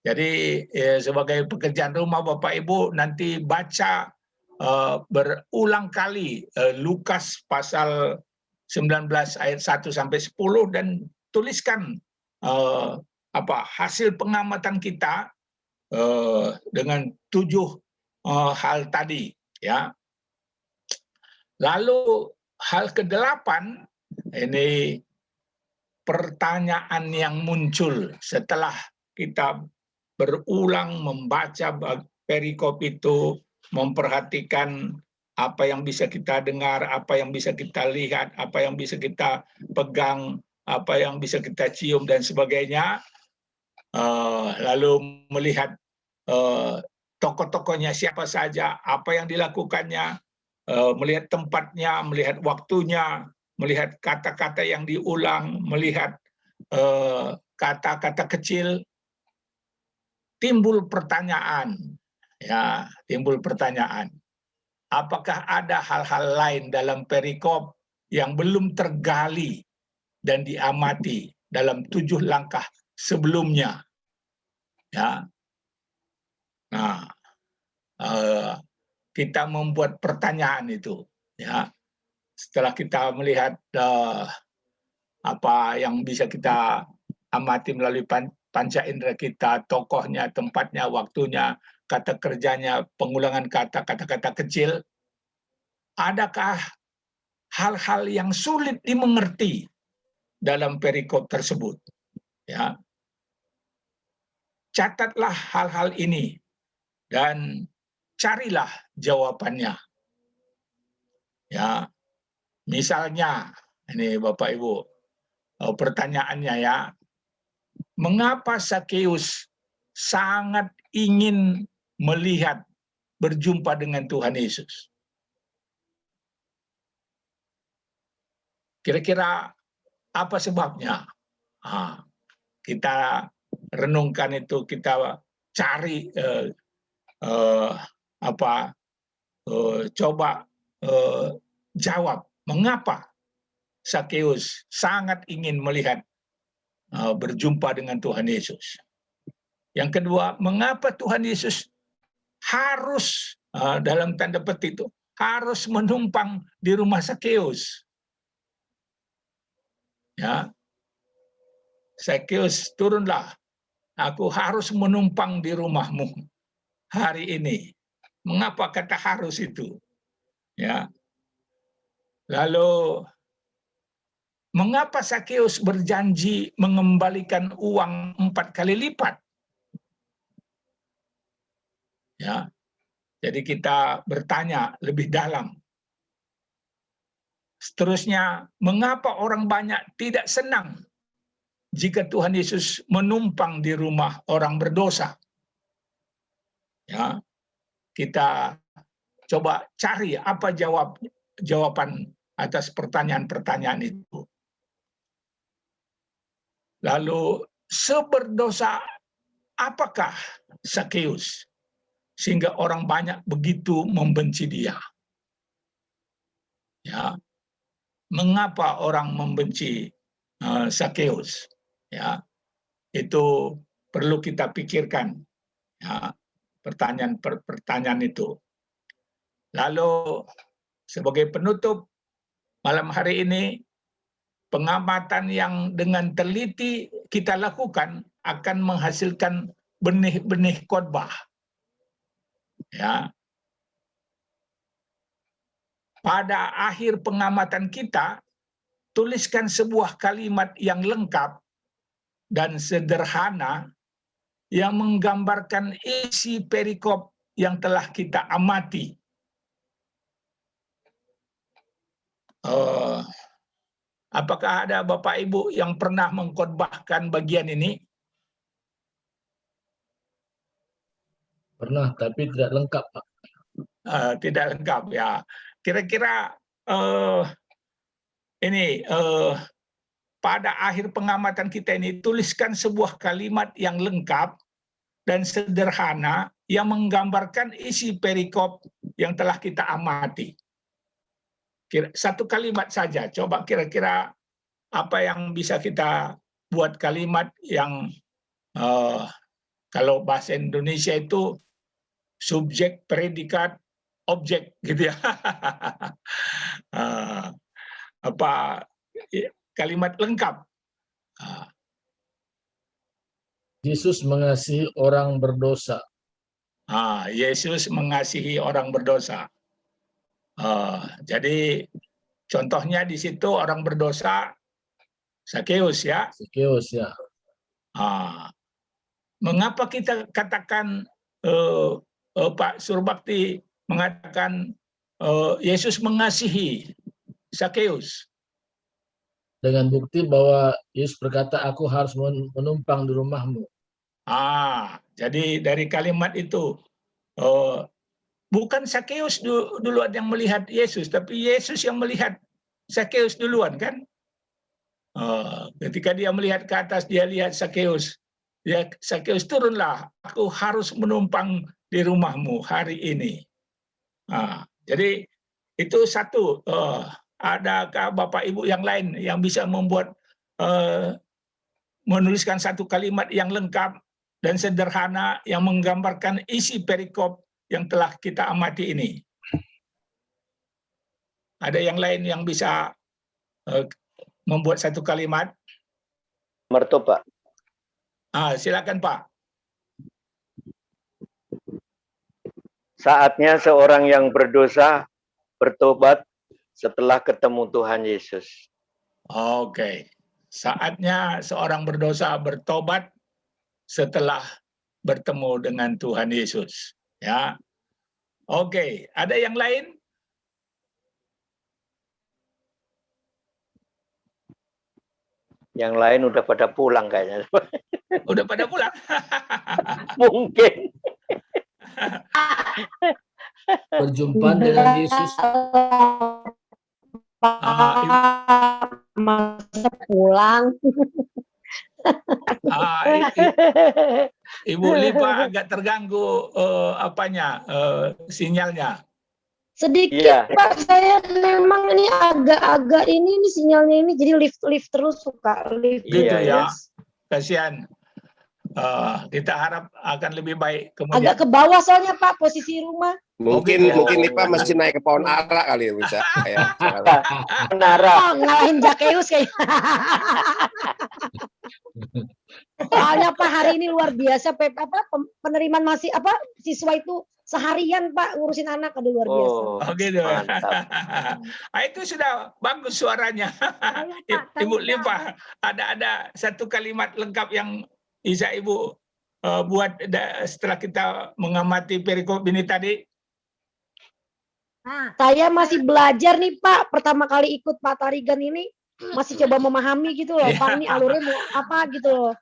Jadi sebagai pekerjaan rumah Bapak Ibu nanti baca berulang kali Lukas pasal 19 ayat 1 sampai 10 dan tuliskan hasil pengamatan kita dengan 7 hal tadi ya. Lalu hal ke-8 ini pertanyaan yang muncul setelah kita berulang membaca perikop itu, memperhatikan apa yang bisa kita dengar, apa yang bisa kita lihat, apa yang bisa kita pegang, apa yang bisa kita cium dan sebagainya. Lalu melihat tokoh-tokohnya siapa saja, apa yang dilakukannya, melihat tempatnya, melihat waktunya, melihat kata-kata yang diulang, melihat kata-kata kecil, timbul pertanyaan, ya, timbul pertanyaan. Apakah ada hal-hal lain dalam perikop yang belum tergali dan diamati dalam 7 langkah sebelumnya? Ya, nah, kita membuat pertanyaan itu, ya. Setelah kita melihat apa yang bisa kita amati melalui panca indera kita, tokohnya, tempatnya, waktunya, kata kerjanya, pengulangan kata-kata kecil, adakah hal-hal yang sulit dimengerti dalam perikop tersebut? Ya. Catatlah hal-hal ini dan carilah jawabannya. Ya. Misalnya, ini Bapak Ibu, pertanyaannya ya, mengapa Sakeus sangat ingin melihat berjumpa dengan Tuhan Yesus? Kira-kira apa sebabnya? Kita renungkan itu, kita cari coba jawab mengapa Sakeus sangat ingin melihat berjumpa dengan Tuhan Yesus. Yang kedua, mengapa Tuhan Yesus harus dalam tanda petik itu harus menumpang di rumah Sakeus? Ya, Sakeus turunlah aku harus menumpang di rumahmu hari ini. Mengapa kata harus itu? Ya. Lalu mengapa Sakeus berjanji mengembalikan uang 4 kali lipat? Ya. Jadi kita bertanya lebih dalam. Seterusnya, mengapa orang banyak tidak senang jika Tuhan Yesus menumpang di rumah orang berdosa? Ya, kita coba cari apa jawaban atas pertanyaan-pertanyaan itu. Lalu, seberdosa apakah Sakeus sehingga orang banyak begitu membenci dia? Ya, mengapa orang membenci Sakeus? Ya, itu perlu kita pikirkan. Ya, pertanyaan itu. Lalu sebagai penutup malam hari ini, pengamatan yang dengan teliti kita lakukan akan menghasilkan benih-benih khotbah. Ya. Pada akhir pengamatan kita, tuliskan sebuah kalimat yang lengkap dan sederhana yang menggambarkan isi perikop yang telah kita amati. Apakah ada Bapak Ibu yang pernah mengkhotbahkan bagian ini? Pernah, tapi tidak lengkap, Pak. Tidak lengkap, ya. Kira-kira pada akhir pengamatan kita ini, tuliskan sebuah kalimat yang lengkap dan sederhana yang menggambarkan isi perikop yang telah kita amati. Satu kalimat saja, coba kira-kira apa yang bisa kita buat kalimat yang kalau bahasa Indonesia itu subjek, predikat, objek, gitu ya. Kalimat lengkap. Yesus mengasihi orang berdosa. Yesus mengasihi orang berdosa. Jadi contohnya di situ orang berdosa Sakeus, ya. Sakeus, ya. Mengapa kita katakan Pak Surbakti mengatakan Yesus mengasihi Sakeus? Dengan bukti bahwa Yesus berkata, aku harus menumpang di rumahmu. Jadi dari kalimat itu, bukan Sakeus duluan yang melihat Yesus, tapi Yesus yang melihat Sakeus duluan, kan? Ketika dia melihat ke atas, dia lihat Sakeus. Ya, Sakeus, turunlah, aku harus menumpang di rumahmu hari ini. Jadi itu satu. Adakah Bapak Ibu yang lain yang bisa membuat menuliskan satu kalimat yang lengkap dan sederhana yang menggambarkan isi perikop yang telah kita amati ini? Ada yang lain yang bisa membuat satu kalimat? Merto, Pak. Silakan, Pak. Saatnya seorang yang berdosa bertobat setelah ketemu Tuhan Yesus. Oke. Saatnya seorang berdosa bertobat setelah bertemu dengan Tuhan Yesus. Ya. Oke, ada yang lain? Yang lain udah pada pulang kayaknya. Udah pada pulang? Mungkin. Berjumpa dengan Yesus. Masa pulang. Ibu Lipa agak terganggu sinyalnya. Sedikit, Iya. Pak, saya memang ini agak-agak ini sinyalnya ini jadi lift terus suka lift. Gitu Iya, ya. Kasihan. Kita harap akan lebih baik kemudian. Agak ke bawah soalnya, Pak, posisi rumah. Mungkin Lipa mesti naik ke pohon ara kali ya, bisa. Menara. Ngalahin Sakeus kayaknya. Soalnya Pak hari ini luar biasa penerimaan masih siswa itu seharian Pak ngurusin anak, aduh luar biasa. Oh gitu. Mantap. Itu sudah bagus suaranya. Ibu Lipa, ada satu kalimat lengkap yang bisa Ibu buat setelah kita mengamati perikop ini tadi. Saya masih belajar nih Pak, pertama kali ikut Pak Tarigan ini masih coba memahami gitu loh, Pak ini alurnya mau apa gitu loh.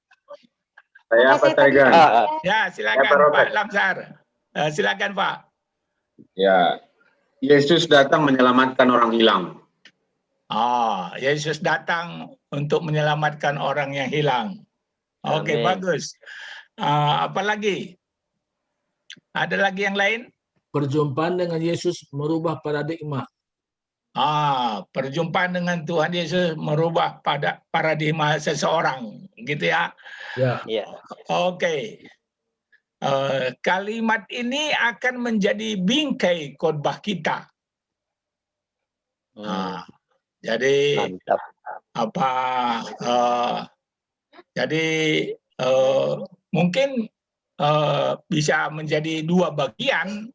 Saya Pak Tarigan. Ya silakan Pak Lamsar. Silakan Pak. Ya, Yesus datang menyelamatkan orang hilang. Yesus datang untuk menyelamatkan orang yang hilang. Oke, bagus. Apa lagi? Ada lagi yang lain? Perjumpaan dengan Yesus merubah paradigma. Perjumpaan dengan Tuhan Yesus merubah paradigma seseorang, gitu ya? Ya. Oke. Kalimat ini akan menjadi bingkai khotbah kita. Jadi Mantap. jadi mungkin bisa menjadi 2 bagian,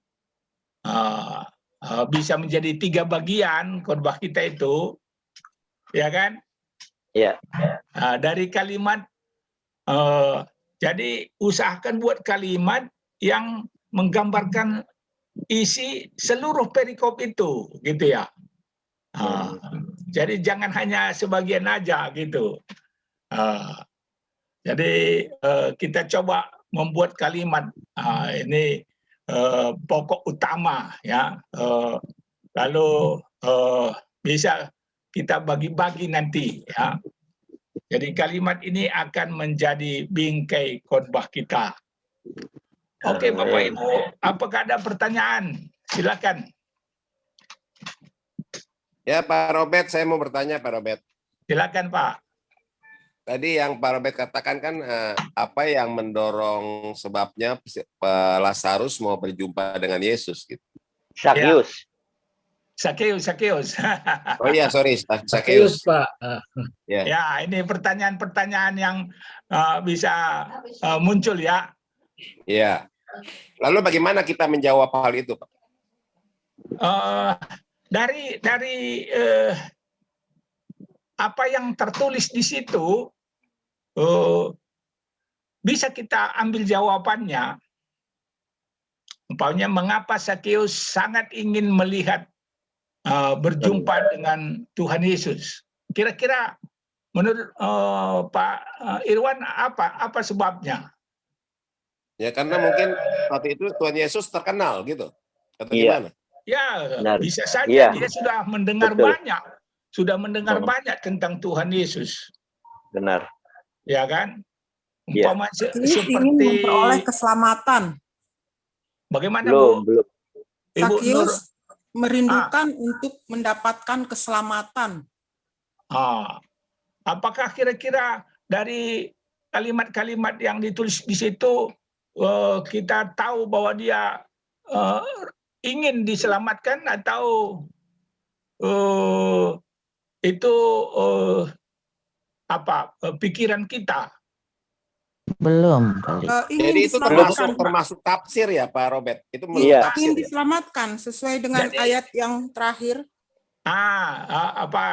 bisa menjadi 3 bagian khotbah kita itu, ya kan? Ya. Dari kalimat jadi usahakan buat kalimat yang menggambarkan isi seluruh perikop itu, gitu ya. Jadi jangan hanya sebagian aja gitu. Jadi kita coba membuat kalimat ini pokok utama ya. Lalu bisa kita bagi-bagi nanti ya. Jadi kalimat ini akan menjadi bingkai khotbah kita. Oke Bapak Ibu, apakah ada pertanyaan? Silakan. Ya Pak Robert, saya mau bertanya Pak Robert. Silakan Pak. Tadi yang Pak Robert katakan kan apa yang mendorong sebabnya Lazarus mau berjumpa dengan Yesus gitu. Sakeus. Sakeus. Oh iya, sorry, Sakeus Pak. Ya, ini pertanyaan-pertanyaan yang bisa muncul ya. Iya. Lalu bagaimana kita menjawab hal itu, Pak? Dari apa yang tertulis di situ bisa kita ambil jawabannya. Umpamanya mengapa Sakeus sangat ingin melihat berjumpa dengan Tuhan Yesus. Kira-kira menurut Pak Irwan apa sebabnya? Ya karena mungkin waktu itu Tuhan Yesus terkenal gitu. Atau Iya. gimana? Ya, Benar. bisa saja Iya. dia sudah mendengar Betul. banyak tentang Tuhan Yesus. Benar. Ya kan? Iya. Umpama Ini ingin seperti memperoleh keselamatan. bagaimana Belum. Bu? Ibu Nur. Sakeus merindukan untuk mendapatkan keselamatan. Apakah kira-kira dari kalimat-kalimat yang ditulis di situ kita tahu bahwa dia ingin diselamatkan atau itu pikiran kita? Belum kali. Jadi itu termasuk tafsir ya Pak Robert? Itu Iya. tafsir Ingin ya? diselamatkan sesuai dengan Jadi- ayat yang terakhir.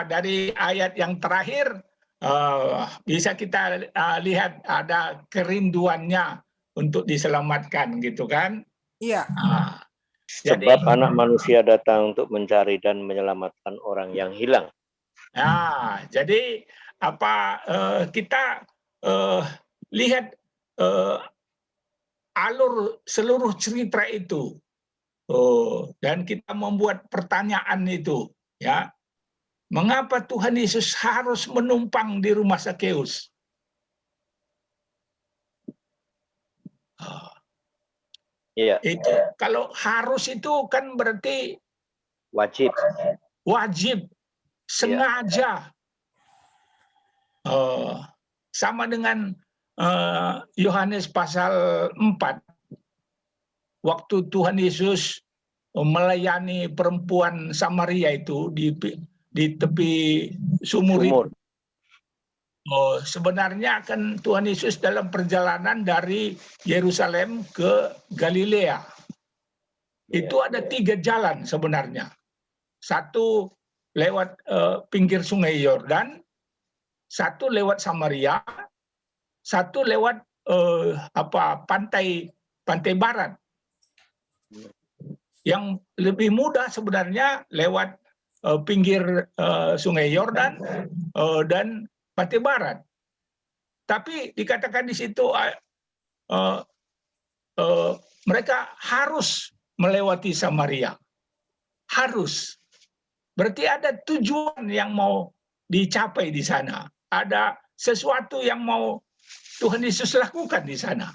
Dari ayat yang terakhir bisa kita lihat ada kerinduannya untuk diselamatkan gitu kan? Iya. Jadi, Sebab anak manusia datang untuk mencari dan menyelamatkan orang yang hilang. jadi kita lihat alur seluruh cerita itu dan kita membuat pertanyaan itu ya, mengapa Tuhan Yesus harus menumpang di rumah Sakeus? Iya. Itu kalau harus itu kan berarti Wajib. sengaja. Sama dengan Yohanes pasal 4. Waktu Tuhan Yesus melayani perempuan Samaria itu di tepi sumur itu. sebenarnya kan Tuhan Yesus dalam perjalanan dari Yerusalem ke Galilea. Itu ada 3 jalan sebenarnya. Satu lewat pinggir sungai Yordan, satu lewat Samaria, satu lewat pantai barat. Yang lebih mudah sebenarnya lewat pinggir sungai Yordan dan pantai barat. Tapi dikatakan di situ mereka harus melewati Samaria. Harus. Berarti ada tujuan yang mau dicapai di sana. Ada sesuatu yang mau Tuhan Yesus lakukan di sana.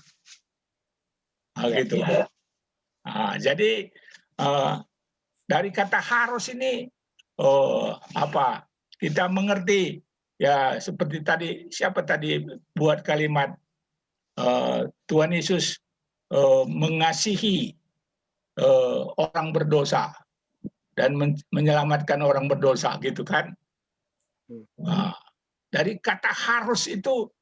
Gitu. Jadi dari kata harus ini kita mengerti ya, seperti tadi, siapa tadi buat kalimat Tuhan Yesus mengasihi orang berdosa dan menyelamatkan orang berdosa, gitu kan. Dari kata harus itu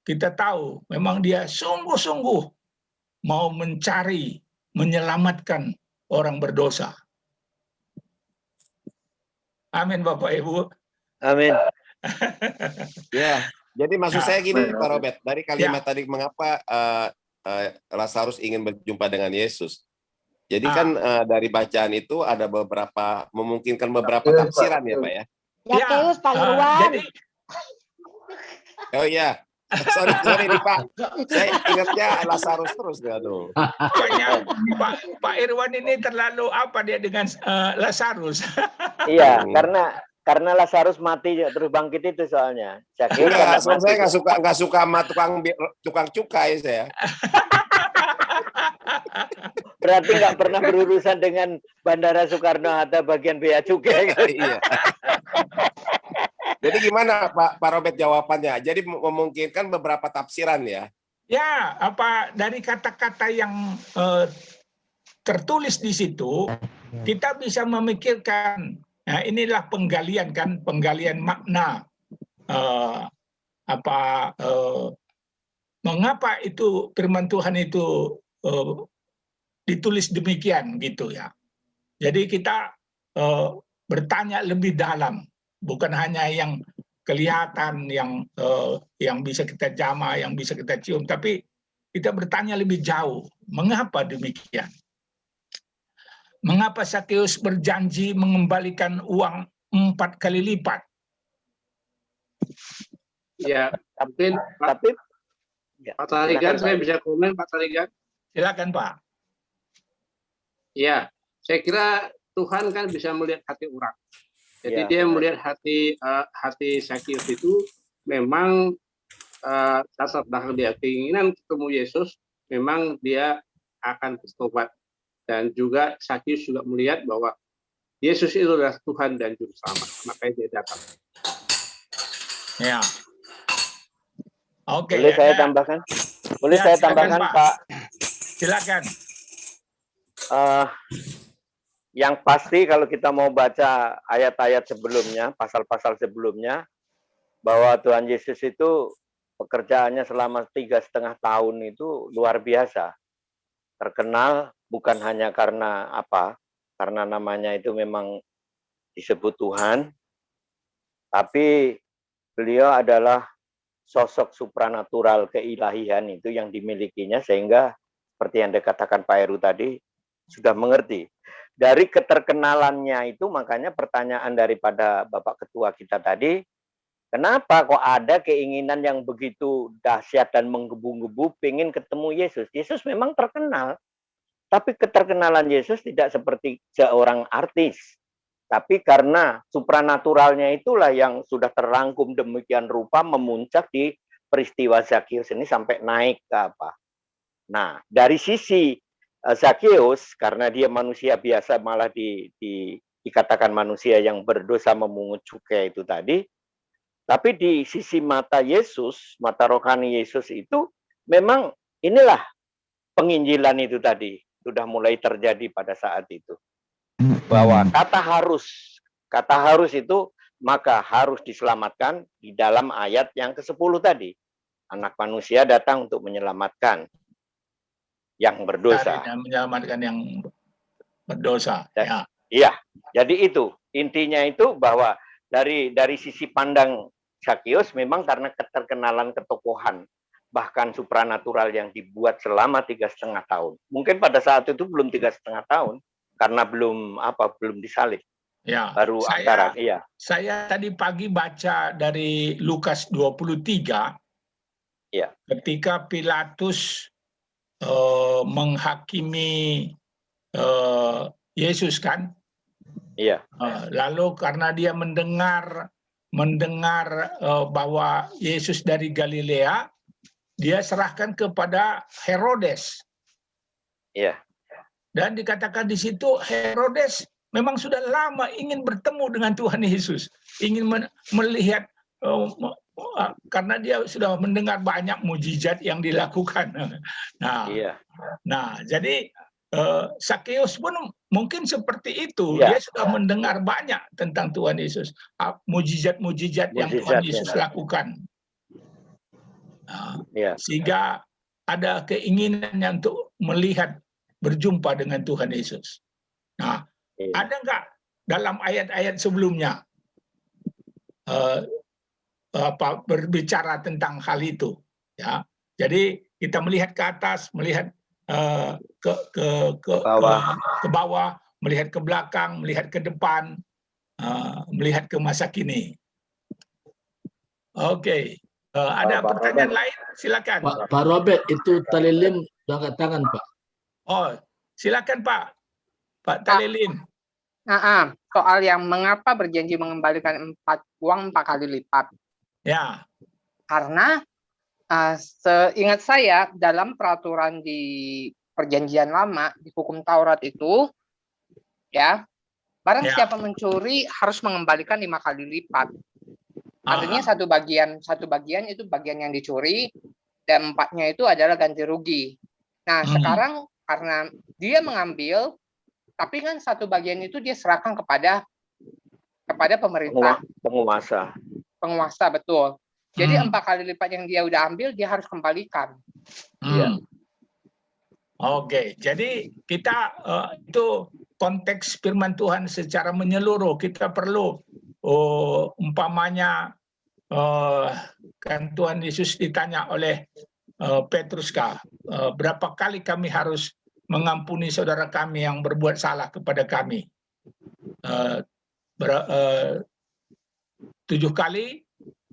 kita tahu memang dia sungguh-sungguh mau mencari, menyelamatkan orang berdosa. Amin, Bapak Ibu. Amin. Ya, jadi maksud saya gini, Pak Robert, dari kalimat tadi, mengapa Lazarus ingin berjumpa dengan Yesus? Jadi kan dari bacaan itu ada beberapa, memungkinkan beberapa tafsiran ya, Pak ya? Zakheus, Pak Irwan. Oh iya, sorry nih Pak, saya ingatnya Lazarus terus. Aduh. Pak Irwan ini terlalu apa dia dengan Lazarus? Iya, karena Lazarus mati terus bangkit itu soalnya. Enggak, saya nggak suka sama tukang cukai saya. Berarti nggak pernah berurusan dengan Bandara Soekarno-Hatta bagian bea cukai. Iya. Jadi gimana Pak Robert jawabannya? Jadi memungkinkan beberapa tafsiran ya? Ya, dari kata-kata yang tertulis di situ, kita bisa memikirkan. Nah, inilah penggalian kan, penggalian makna. Mengapa itu firman Tuhan itu ditulis demikian gitu ya. Jadi kita bertanya lebih dalam, bukan hanya yang kelihatan, yang bisa kita jamah, yang bisa kita cium, tapi kita bertanya lebih jauh, mengapa demikian? Mengapa Zakheus berjanji mengembalikan uang 4 kali lipat? Ya, mungkin Pak Tarigan, saya bisa komen, Pak Tarigan? Silakan, Pak. Ya, saya kira Tuhan kan bisa melihat hati orang. Jadi dia melihat hati Zakheus itu memang dasar dia keinginan ketemu Yesus, memang dia akan bertobat. Dan juga Zakheus juga melihat bahwa Yesus itu adalah Tuhan dan Juru Selamat, makanya dia datang. Ya. Oke. Boleh saya tambahkan? Boleh saya tambahkan, Pak? Silakan. Yang pasti kalau kita mau baca ayat-ayat sebelumnya, pasal-pasal sebelumnya, bahwa Tuhan Yesus itu pekerjaannya selama 3,5 tahun itu luar biasa. Terkenal bukan hanya karena karena namanya itu memang disebut Tuhan, tapi beliau adalah sosok supranatural keilahian itu yang dimilikinya, sehingga seperti yang dikatakan Pak Heru tadi, sudah mengerti. Dari keterkenalannya itu, makanya pertanyaan daripada Bapak Ketua kita tadi, kenapa kok ada keinginan yang begitu dahsyat dan menggebu-gebu pengen ketemu Yesus? Yesus memang terkenal, tapi keterkenalan Yesus tidak seperti seorang artis. Tapi karena supranaturalnya itulah yang sudah terrangkum demikian rupa memuncak di peristiwa Zakheus ini sampai naik ke Nah, dari sisi Zakheus, karena dia manusia biasa, malah dikatakan manusia yang berdosa memungut cukai itu tadi. Tapi di sisi mata Yesus, mata rohani Yesus itu, memang inilah penginjilan itu tadi sudah mulai terjadi pada saat itu. Bahwa kata harus itu maka harus diselamatkan di dalam ayat yang ke-10 tadi. Anak manusia datang untuk menyelamatkan yang berdosa. Dan menyelamatkan yang berdosa. Dan, iya, jadi itu intinya itu bahwa dari sisi pandang Zakius memang karena keterkenalan ketokohan bahkan supranatural yang dibuat selama 3,5 tahun. Mungkin pada saat itu belum 3,5 tahun karena belum disalib. Ya, baru saya tadi pagi baca dari Lukas 23. Ya. Ketika Pilatus menghakimi Yesus kan? Iya. Lalu karena dia mendengar bahwa Yesus dari Galilea, dia serahkan kepada Herodes. Iya. Dan dikatakan di situ Herodes memang sudah lama ingin bertemu dengan Tuhan Yesus, ingin melihat karena dia sudah mendengar banyak mujizat yang dilakukan. Nah, jadi Zakius pun mungkin seperti itu. Dia sudah mendengar banyak tentang Tuhan Yesus, mujizat-mujizat yang Tuhan Yesus lakukan. Sehingga ada keinginannya untuk melihat, berjumpa dengan Tuhan Yesus. Nah, ada nggak dalam ayat-ayat sebelumnya berbicara tentang hal itu? Ya, jadi kita melihat ke atas, melihat ke bawah, melihat ke belakang, melihat ke depan, melihat ke masa kini. Oke. Ada pertanyaan lain? Silakan. Pak Robert, itu Talilim angkat tangan, Pak. Oh, silakan Pak Talilim. Soal yang mengapa berjanji mengembalikan uang 4 kali lipat. Ya. Karena seingat saya dalam peraturan di Perjanjian Lama di hukum Taurat itu, ya, barang siapa mencuri harus mengembalikan 5 kali lipat. Artinya satu bagian itu bagian yang dicuri dan 4-nya itu adalah ganti rugi. Nah, sekarang karena dia mengambil, tapi kan satu bagian itu dia serahkan kepada pemerintah. Penguasa, betul. Jadi 4 kali lipat yang dia udah ambil, dia harus kembalikan. Oke, jadi kita itu konteks firman Tuhan secara menyeluruh. Kita perlu umpamanya kan Tuhan Yesus ditanya oleh Petrus, berapa kali kami harus mengampuni saudara kami yang berbuat salah kepada kami? 7 kali?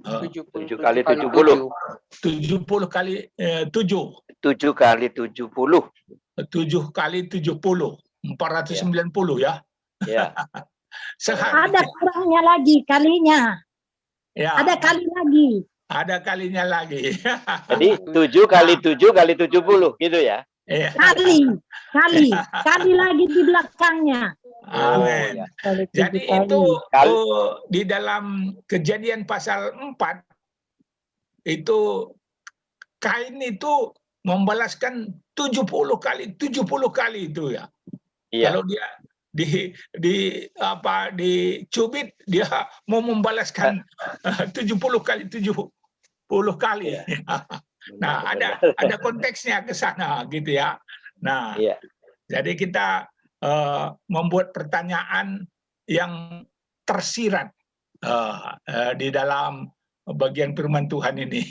7 kali 70. 70 kali 7. 7 kali 70. 7 kali 70. 490 ya. Ya. Ada kurangnya lagi kalinya. Ya. Ada kali lagi. Ada kalinya lagi. Jadi 7 kali 7 kali 70 gitu ya. Kali lagi di belakangnya. Amin. Jadi itu di dalam Kejadian pasal 4 itu Kain itu membalaskan 70 kali itu ya. Kalau dia dicubit, dia mau membalaskan 70 kali 70 kali. Nah, ada konteksnya ke sana gitu ya. Nah, jadi kita membuat pertanyaan yang tersirat di dalam bagian firman Tuhan ini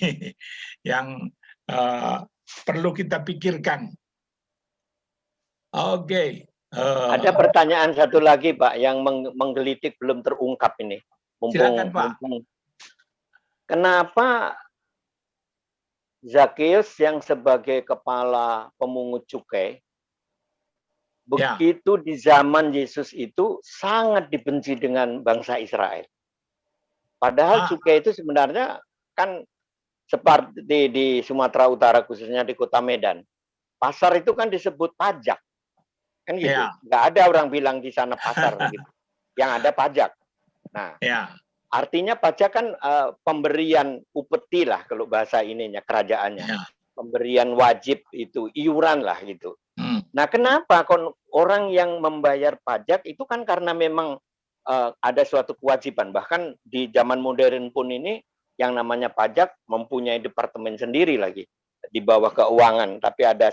yang perlu kita pikirkan. Oke. Ada pertanyaan satu lagi, Pak, yang menggelitik belum terungkap ini. Silakan, Pak. Kenapa Zakius yang sebagai kepala pemungut cukai begitu di zaman Yesus itu sangat dibenci dengan bangsa Israel? Padahal cukai itu sebenarnya kan seperti di Sumatera Utara, khususnya di Kota Medan. Pasar itu kan disebut pajak. Kan gitu. Nggak ada orang bilang di sana pasar gitu. Yang ada pajak. Nah, artinya pajak kan pemberian upeti lah kalau bahasa ininya, kerajaannya. Pemberian wajib itu, iuran lah gitu. Nah, kenapa orang yang membayar pajak itu kan karena memang ada suatu kewajiban. Bahkan di zaman modern pun ini yang namanya pajak mempunyai departemen sendiri lagi di bawah keuangan, tapi ada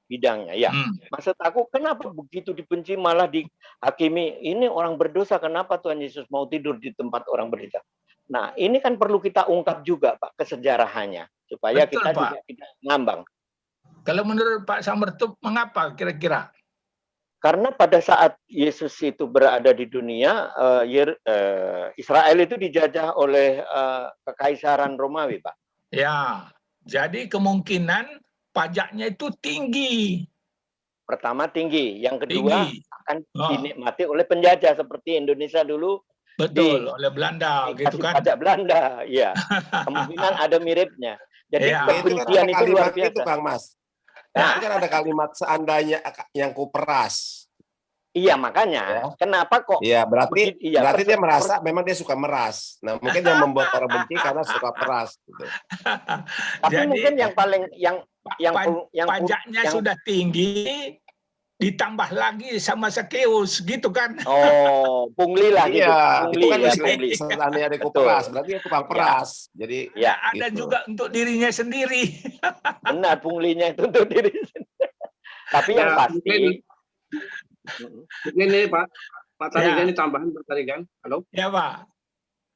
bidangnya. Ya, maksud aku kenapa begitu dibenci malah dihakimi? Ini orang berdosa, kenapa Tuhan Yesus mau tidur di tempat orang berdosa? Nah, ini kan perlu kita ungkap juga, Pak, kesejarahannya supaya kita juga tidak ngambang. Kalau menurut Pak Samertup, mengapa kira-kira? Karena pada saat Yesus itu berada di dunia, Israel itu dijajah oleh Kekaisaran Romawi, Pak. Ya, jadi kemungkinan pajaknya itu tinggi. Pertama tinggi, yang kedua akan dinikmati oleh penjajah seperti Indonesia dulu. Betul, oleh Belanda, gitu kan? Pajak Belanda, ya. Kemungkinan ada miripnya. Jadi kebencian itu luar biasa. Itu, Bang Mas. Nah, kan ada kalimat seandainya yang kuperas. Iya, makanya. Kenapa kok? Iya, berarti dia merasa memang dia suka meras. Nah, mungkin yang membuat orang benci karena suka peras. Gitu. Tapi jadi, mungkin yang paling pajaknya sudah tinggi, ditambah lagi sama Sakeus, gitu kan? Oh, pungli lah. Iya, gitu. Itu kan seandainya ada peras, berarti dia tukang peras. Jadi ya, ada juga untuk dirinya sendiri. Benar, punglinya itu untuk diri sendiri. Tapi yang pasti ini Pak Tarigan, ini tambahan Pak Tarigan. Halo? Ya, Pak.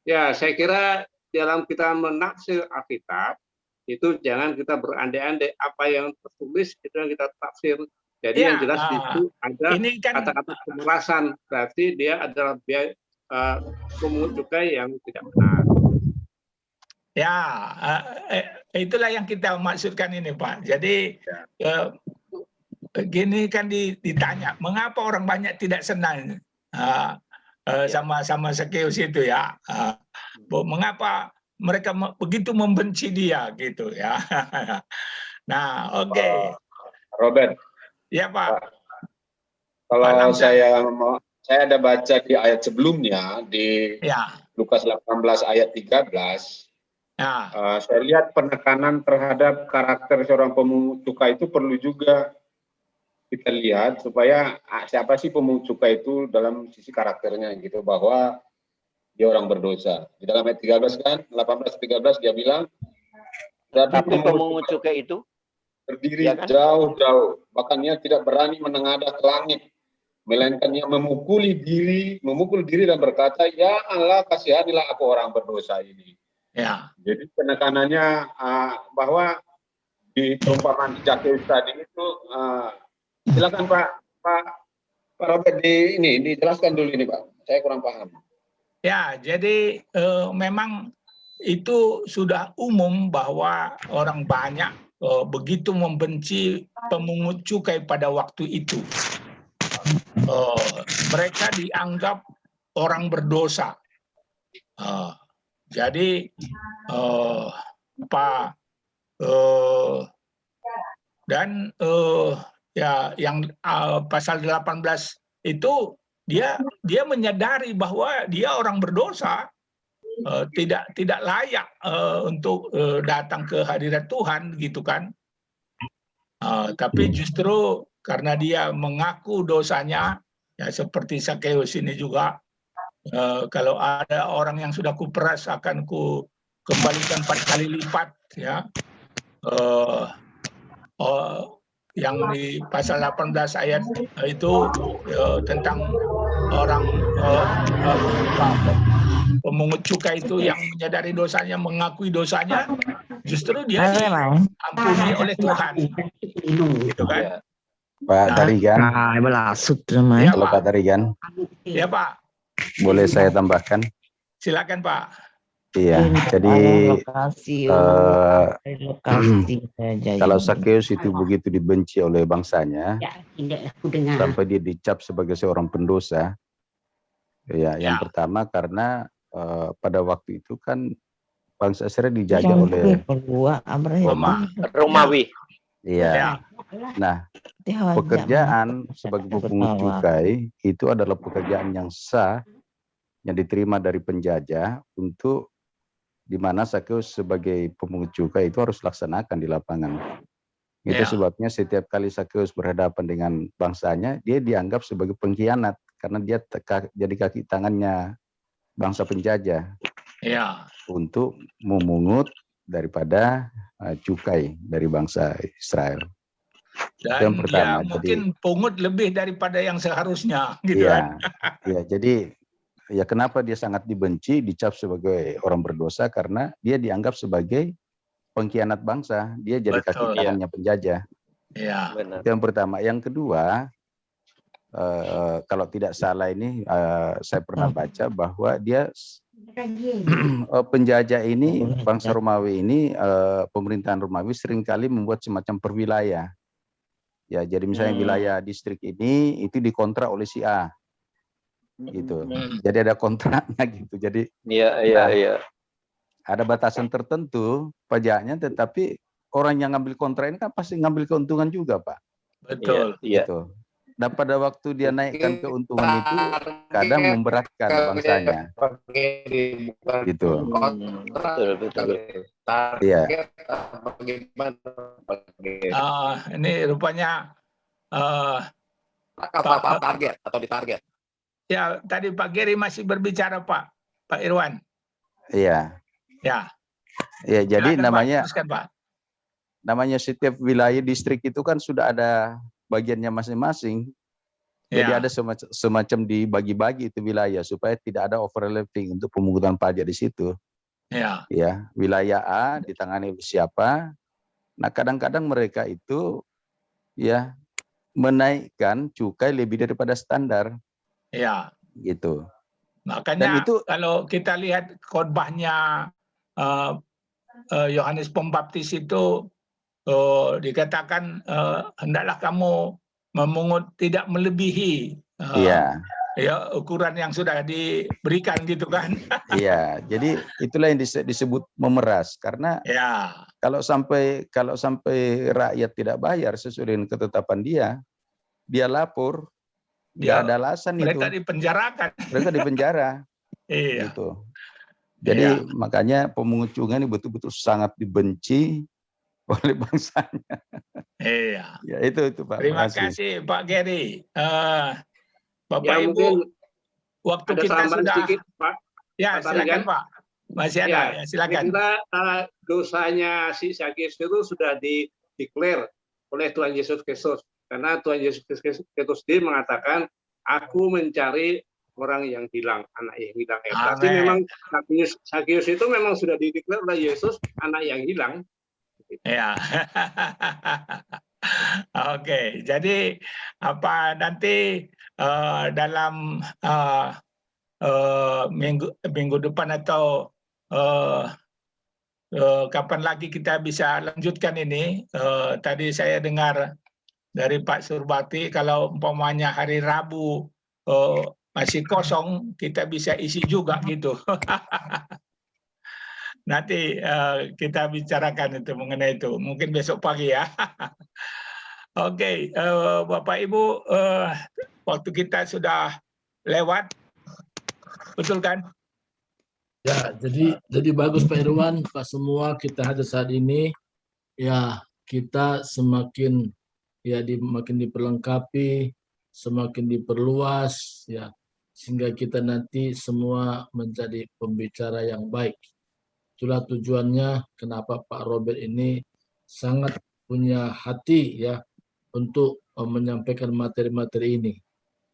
Ya, saya kira dalam kita menafsir Alkitab itu jangan kita berandai-andai apa yang tertulis itu yang kita tafsir. Jadi yang jelas itu ada kata-kata pemerasan, berarti dia adalah pemungut cukai yang tidak benar. Ya, itulah yang kita maksudkan ini, Pak. Jadi gini kan ditanya, mengapa orang banyak tidak senang sama Sakeus itu ya? Mengapa mereka begitu membenci dia gitu ya? Nah, oke. Robert. Ya, Pak. Kalau saya ada baca di ayat sebelumnya di Lukas 18 ayat 13. Saya lihat penekanan terhadap karakter seorang pemungut cukai itu perlu juga kita lihat supaya siapa sih pemungut cukai itu dalam sisi karakternya gitu, bahwa dia orang berdosa. Di dalam ayat 13 kan 18-13 dia bilang, tapi pemungut cukai itu berdiri jauh-jauh, bahkan dia tidak berani menengadah ke langit, melainkan dia memukul diri dan berkata, ya Allah, kasihanilah aku orang berdosa ini. Ya. Jadi penekanannya bahwa di perumpamaan Sakeus tadi itu, silakan Pak Robert dijelaskan dulu ini, Pak. Saya kurang paham. Ya, jadi memang itu sudah umum bahwa orang banyak begitu membenci pemungut cukai pada waktu itu. Mereka dianggap orang berdosa. Jadi yang pasal 18 itu dia menyadari bahwa dia orang berdosa. Tidak layak untuk datang ke hadirat Tuhan gitu kan, tapi justru karena dia mengaku dosanya, ya seperti Sakeus ini juga, kalau ada orang yang sudah kuperas akan ku kembalikan 4 kali lipat ya, yang di pasal 18 ayat itu tentang orang pemungut cukai itu yang menyadari dosanya, mengakui dosanya, justru dia diampuni oleh Tuhan. Gitu kan? Pak Tarigan. Halo Pak Tarigan. Ya, Pak. Boleh saya tambahkan? Silakan, Pak. Iya, jadi kalau Sakeus itu begitu dibenci oleh bangsanya, sampai dia dicap sebagai seorang pendosa, ya, yang pertama karena pada waktu itu kan bangsa Israel dijajah oleh Romawi. Iya. Nah, pekerjaan sebagai pemungut cukai itu adalah pekerjaan yang sah yang diterima dari penjajah, untuk di mana Sakeus sebagai pemungut cukai itu harus laksanakan di lapangan. Itu sebabnya setiap kali Sakeus berhadapan dengan bangsanya, dia dianggap sebagai pengkhianat karena dia jadi kaki tangannya bangsa penjajah. Ya. Untuk memungut daripada cukai dari bangsa Israel. Dan yang pertama. Ya, mungkin pungut lebih daripada yang seharusnya, gitu ya, kan? Ya, jadi ya kenapa dia sangat dibenci, dicap sebagai orang berdosa karena dia dianggap sebagai pengkhianat bangsa. Dia jadi kaki tangannya penjajah. Ya. Itu yang pertama. Yang kedua, kalau tidak salah ini saya pernah baca bahwa dia penjajah ini, bangsa Romawi ini, pemerintahan Romawi seringkali membuat semacam perwilayah. Ya, jadi misalnya wilayah distrik ini itu dikontrak oleh si A, gitu. Jadi ada kontraknya gitu. Jadi ada batasan tertentu pajaknya, tetapi orang yang ngambil kontrak ini kan pasti ngambil keuntungan juga, Pak. Betul. Gitu. Dan pada waktu dia naikkan keuntungan itu kadang memberatkan bangsanya. Gitu. Betul. Iya. Ini rupanya target atau ditarget. Ya, tadi Pak Geri masih berbicara, Pak Irwan. Iya. Ya. Ya, jadi silakan, namanya Pak. Teruskan, Pak. Namanya setiap wilayah distrik itu kan sudah ada bagiannya masing-masing. Jadi ada semacam dibagi-bagi itu wilayah supaya tidak ada overlapping untuk pemungutan pajak di situ. Ya. Ya, wilayah A ditangani siapa? Nah, kadang-kadang mereka itu ya menaikkan cukai lebih daripada standar. Ya. Gitu. Makanya itu, kalau kita lihat khotbahnya Yohanes Pembaptis itu dikatakan hendaklah kamu memungut tidak melebihi ukuran yang sudah diberikan, gitu kan? Iya, jadi itulah yang disebut memeras, karena kalau sampai rakyat tidak bayar sesuai dengan ketetapan dia lapor, nggak ada alasan mereka itu. dipenjarakan. Mereka dipenjara. Iya. Gitu. Jadi makanya pemungut cukai ini betul-betul sangat dibenci oleh bangsanya. Iya. Ya, itu Pak. Terima kasih Pak Geri. Bapak ya, Ibu, waktu ada kita sudah sedikit, Pak. Ya, silakan Pak. Masih ada, ya, silakan. Kita dosanya si Zakheus itu sudah declare oleh Tuhan Yesus Kristus, karena Tuhan Yesus Kristus sendiri mengatakan, aku mencari orang yang hilang, anak yang hilang. Berarti memang Zakheus itu memang sudah dideklar oleh Yesus anak yang hilang. Ya. Oke, jadi nanti dalam minggu depan atau kapan lagi kita bisa lanjutkan ini? Tadi saya dengar dari Pak Surbakti, kalau umpamanya hari Rabu masih kosong, kita bisa isi juga gitu. Nanti kita bicarakan itu mengenai itu. Mungkin besok pagi ya. Oke, Bapak Ibu, waktu kita sudah lewat, betul kan? Ya, jadi bagus Pak Irwan, Pak semua kita hadir saat ini, ya kita semakin makin diperlengkapi, semakin diperluas, ya sehingga kita nanti semua menjadi pembicara yang baik. Itulah tujuannya kenapa Pak Robert ini sangat punya hati ya untuk menyampaikan materi-materi ini.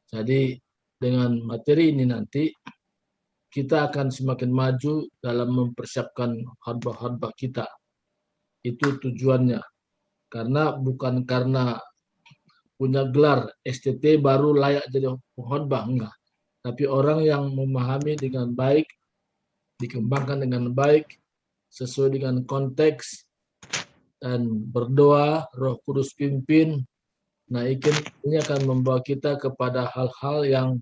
Jadi dengan materi ini nanti kita akan semakin maju dalam mempersiapkan khotbah-khotbah kita. Itu tujuannya. Karena bukan karena punya gelar STT baru layak jadi khotbah, enggak. Tapi orang yang memahami dengan baik, dikembangkan dengan baik, sesuai dengan konteks, dan berdoa, Roh Kudus pimpin. Nah, ini akan membawa kita kepada hal-hal yang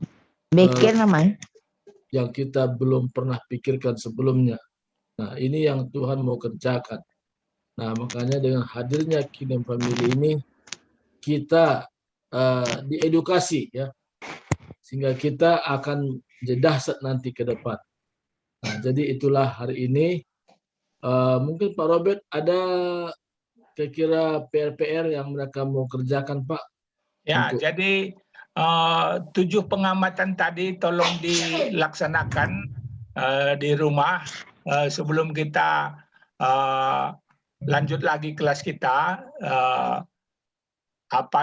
yang kita belum pernah pikirkan sebelumnya. Nah, ini yang Tuhan mau kerjakan. Nah, makanya dengan hadirnya Kingdom Family ini, kita diedukasi ya, sehingga kita akan dahsyat nanti ke depan. Nah, jadi itulah hari ini. Mungkin Pak Robert ada kira-kira PR-PR yang mereka mau kerjakan, Pak? Ya, jadi 7 pengamatan tadi tolong dilaksanakan di rumah sebelum kita lanjut lagi kelas kita. Apa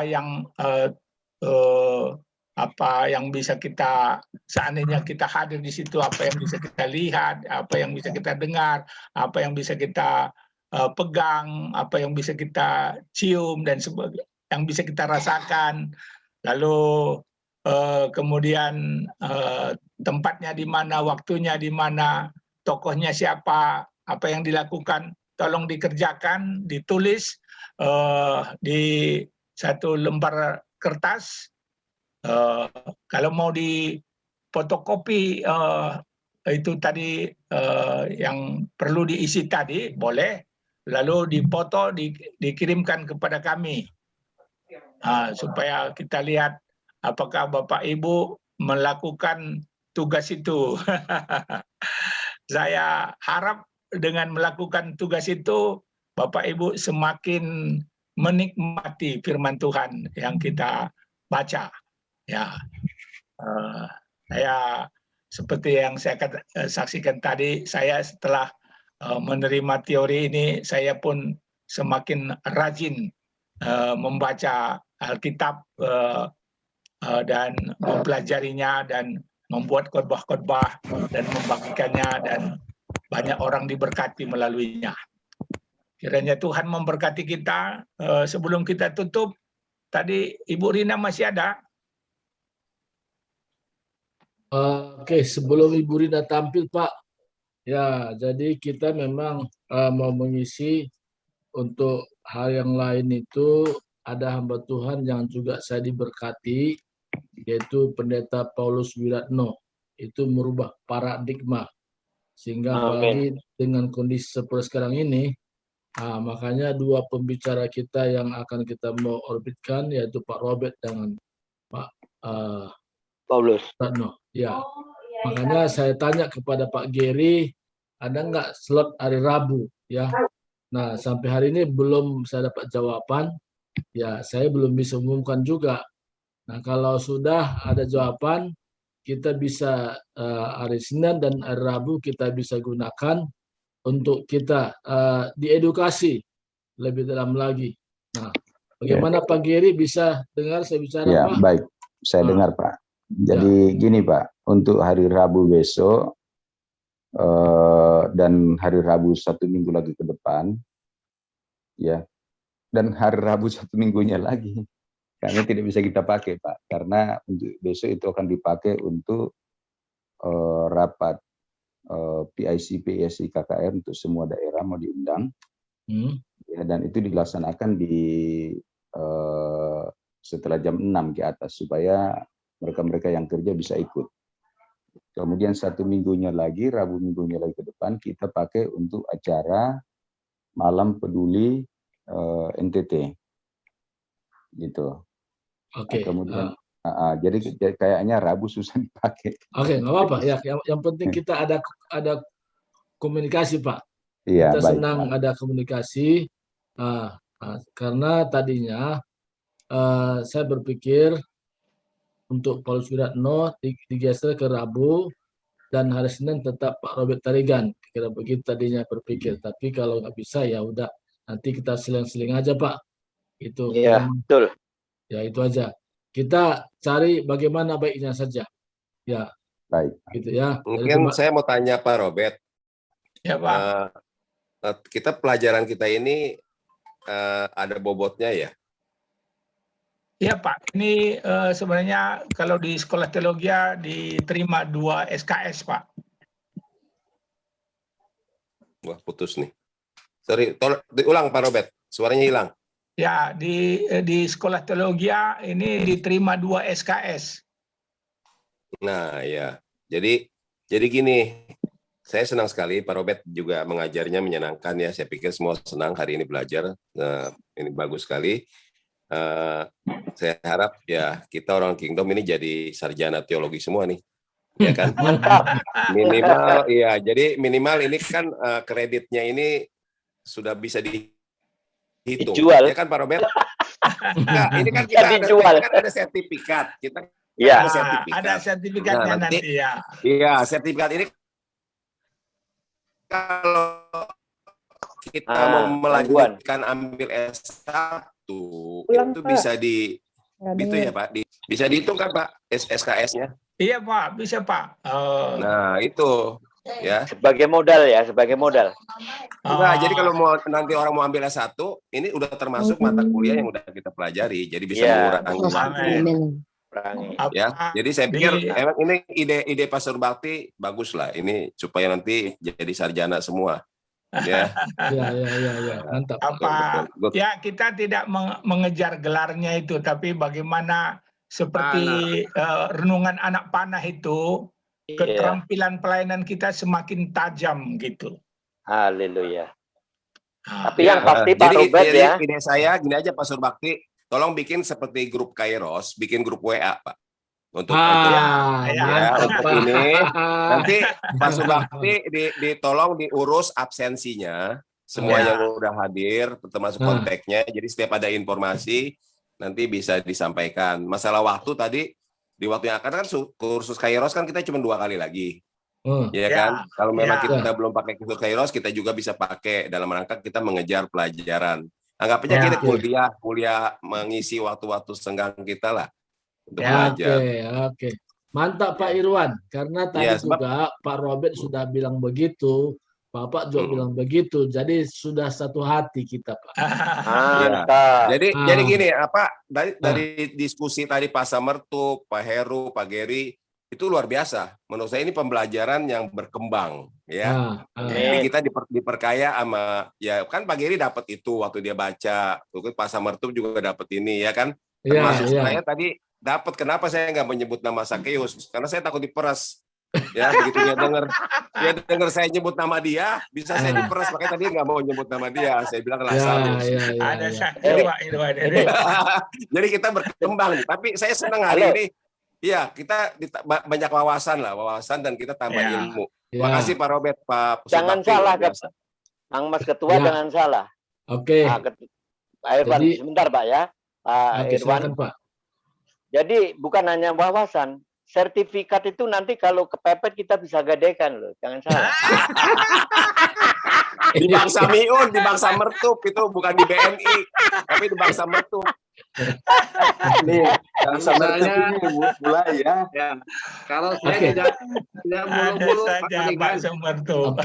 yang bisa kita, seandainya kita hadir di situ, apa yang bisa kita lihat, apa yang bisa kita dengar, apa yang bisa kita pegang, apa yang bisa kita cium, dan sebagainya, yang bisa kita rasakan. Lalu kemudian tempatnya di mana, waktunya di mana, tokohnya siapa, apa yang dilakukan, tolong dikerjakan, ditulis di satu lembar kertas. Kalau mau di fotokopi itu tadi yang perlu diisi tadi boleh, lalu dipoto dikirimkan kepada kami supaya kita lihat apakah Bapak Ibu melakukan tugas itu. Saya harap dengan melakukan tugas itu Bapak Ibu semakin menikmati firman Tuhan yang kita baca. Ya, saya seperti yang saya saksikan tadi, saya setelah menerima teori ini, saya pun semakin rajin membaca Alkitab dan mempelajarinya dan membuat khotbah-khotbah dan membagikannya, dan banyak orang diberkati melaluinya. Kiranya Tuhan memberkati kita. Sebelum kita tutup, tadi Ibu Rina masih ada? Oke, sebelum Ibu Rina tampil, Pak. Ya, jadi kita memang mau mengisi untuk hal yang lain itu, ada hamba Tuhan yang juga saya diberkati, yaitu Pendeta Paulus Wiratno. Itu merubah paradigma. Sehingga apalagi dengan kondisi seperti sekarang ini, makanya 2 pembicara kita yang akan kita mau orbitkan, yaitu Pak Robert dengan Pak Paulus. Ya, makanya saya tanya kepada Pak Gary, ada nggak slot hari Rabu? Ya, nah sampai hari ini belum saya dapat jawaban. Ya, saya belum bisa umumkan juga. Nah, kalau sudah ada jawaban, kita bisa hari Senin dan hari Rabu kita bisa gunakan untuk kita diedukasi lebih dalam lagi. Nah, bagaimana Pak Gary, bisa dengar saya bicara, ya, Pak? Baik, saya dengar, Pak. Jadi gini, Pak, untuk hari Rabu besok dan hari Rabu 1 minggu lagi ke depan, ya, dan hari Rabu 1 minggunya lagi, karena tidak bisa kita pakai, Pak, karena untuk besok itu akan dipakai untuk rapat PIC, PSI, KKR untuk semua daerah mau diundang, ya, dan itu dilaksanakan di setelah jam 6 ke atas supaya mereka-mereka yang kerja bisa ikut. Kemudian 1 minggunya lagi, Rabu minggunya lagi ke depan, kita pakai untuk acara Malam Peduli NTT. Gitu. Oke. Kemudian, jadi kayaknya Rabu susah dipakai. Oke, nggak apa-apa. Ya, yang penting kita ada komunikasi, Pak. Iya, kita baik, senang Pak. ada komunikasi, karena tadinya saya berpikir untuk Paulus Wiratno digeser ke Rabu, dan hari Senin tetap Pak Robert Tarigan. Kira begitu tadinya berpikir. Tapi kalau nggak bisa, ya udah, nanti kita seling-seling aja, Pak. Itu. Iya, betul. Ya, itu aja. Kita cari bagaimana baiknya saja. Ya. Baik. Gitu ya. Mungkin saya mau tanya Pak Robert. Ya, Pak. Kita pelajaran kita ini ada bobotnya ya? Ya, Pak, ini sebenarnya kalau di sekolah teologi diterima 2 SKS, Pak. Wah, putus nih. Sorry, diulang Pak Robert, suaranya hilang. Ya, di sekolah teologi ini diterima 2 SKS. Nah, ya. Jadi gini, saya senang sekali Pak Robert juga mengajarnya menyenangkan ya. Saya pikir semua senang hari ini belajar. Ini bagus sekali. Saya harap ya kita orang Kingdom ini jadi sarjana teologi semua nih, ya kan? Minimal, ya. Jadi minimal ini kan kreditnya ini sudah bisa dihitung, dijual. ya kan Pak Robert? Enggak, ini kan kita ada sertifikat. Kita ya. ada sertifikat. Ada sertifikatnya Nah, nanti ya. Iya, sertifikat ini kalau kita mau melanjutkan ambil S1 itu bisa itu ya Pak, bisa dihitung kan Pak SKS-nya? Iya Pak, bisa Pak. Nah itu ya. Sebagai modal ya, sebagai modal. Enggak, jadi kalau nanti orang mau ambil S1, ini udah termasuk mata kuliah yang udah kita pelajari, jadi bisa mengurangi. Ya, jadi saya pikir emang ini ide Pastor Bakti bagus lah, ini supaya nanti jadi sarjana semua. Ya. Ya, mantap. Betul. Ya, kita tidak mengejar gelarnya itu, tapi bagaimana seperti renungan anak panah itu, keterampilan pelayanan kita semakin tajam gitu. Haleluya. Tapi yang pasti Pak Robert ya. Ide saya gini aja Pastor Bakti, tolong bikin seperti grup Kairos, bikin grup WA Pak. Untuk ini nanti Pastor Bakti ditolong diurus absensinya semua yang udah hadir termasuk kontaknya, jadi setiap ada informasi nanti bisa disampaikan. Masalah waktu tadi di waktu yang akan kan kursus Kairos kan kita cuma 2 kali lagi ya kan, kalau memang kita belum pakai kursus Kairos kita juga bisa pakai dalam rangka kita mengejar pelajaran, anggap aja kita kuliah mengisi waktu-waktu senggang kita lah. Oke. Mantap Pak Irwan, karena tadi juga Pak Robert sudah bilang begitu, Bapak juga bilang begitu, jadi sudah satu hati kita Pak. Jadi gini, dari diskusi tadi Pak Samertup, Pak Heru, Pak Geri itu luar biasa. Menurut saya ini pembelajaran yang berkembang, ya. Jadi kita diperkaya sama, ya kan Pak Geri dapat itu waktu dia baca, Pak Samertup juga dapat ini, ya kan. Termasuk saya tadi dapat, kenapa saya nggak menyebut nama Sakeus? Karena saya takut diperas. Ya, begitu dia dengar saya nyebut nama dia, bisa saya diperas. Makanya tadi nggak mau nyebut nama dia. Saya bilang Lazarus. Ada Sakeus. Jadi kita berkembang. Tapi saya senang hari ini. Iya, kita banyak wawasan dan kita tambah ilmu. Terima kasih Pak Robert, Pak. Jangan salah, Kang Mas Ketua, jangan salah. Oke. Pak Irwan, sebentar Pak ya. Pak Irwan. Pak. Jadi bukan hanya wawasan, sertifikat itu nanti kalau kepepet kita bisa gadekan loh, jangan salah. Di Bank Samiun, di Bank Samertup itu bukan di BNI, tapi di Bank Samertup. Nih, Bank Samertup ini mulai ya. Kalau saya tidak mulu-mulu Pak Samertup.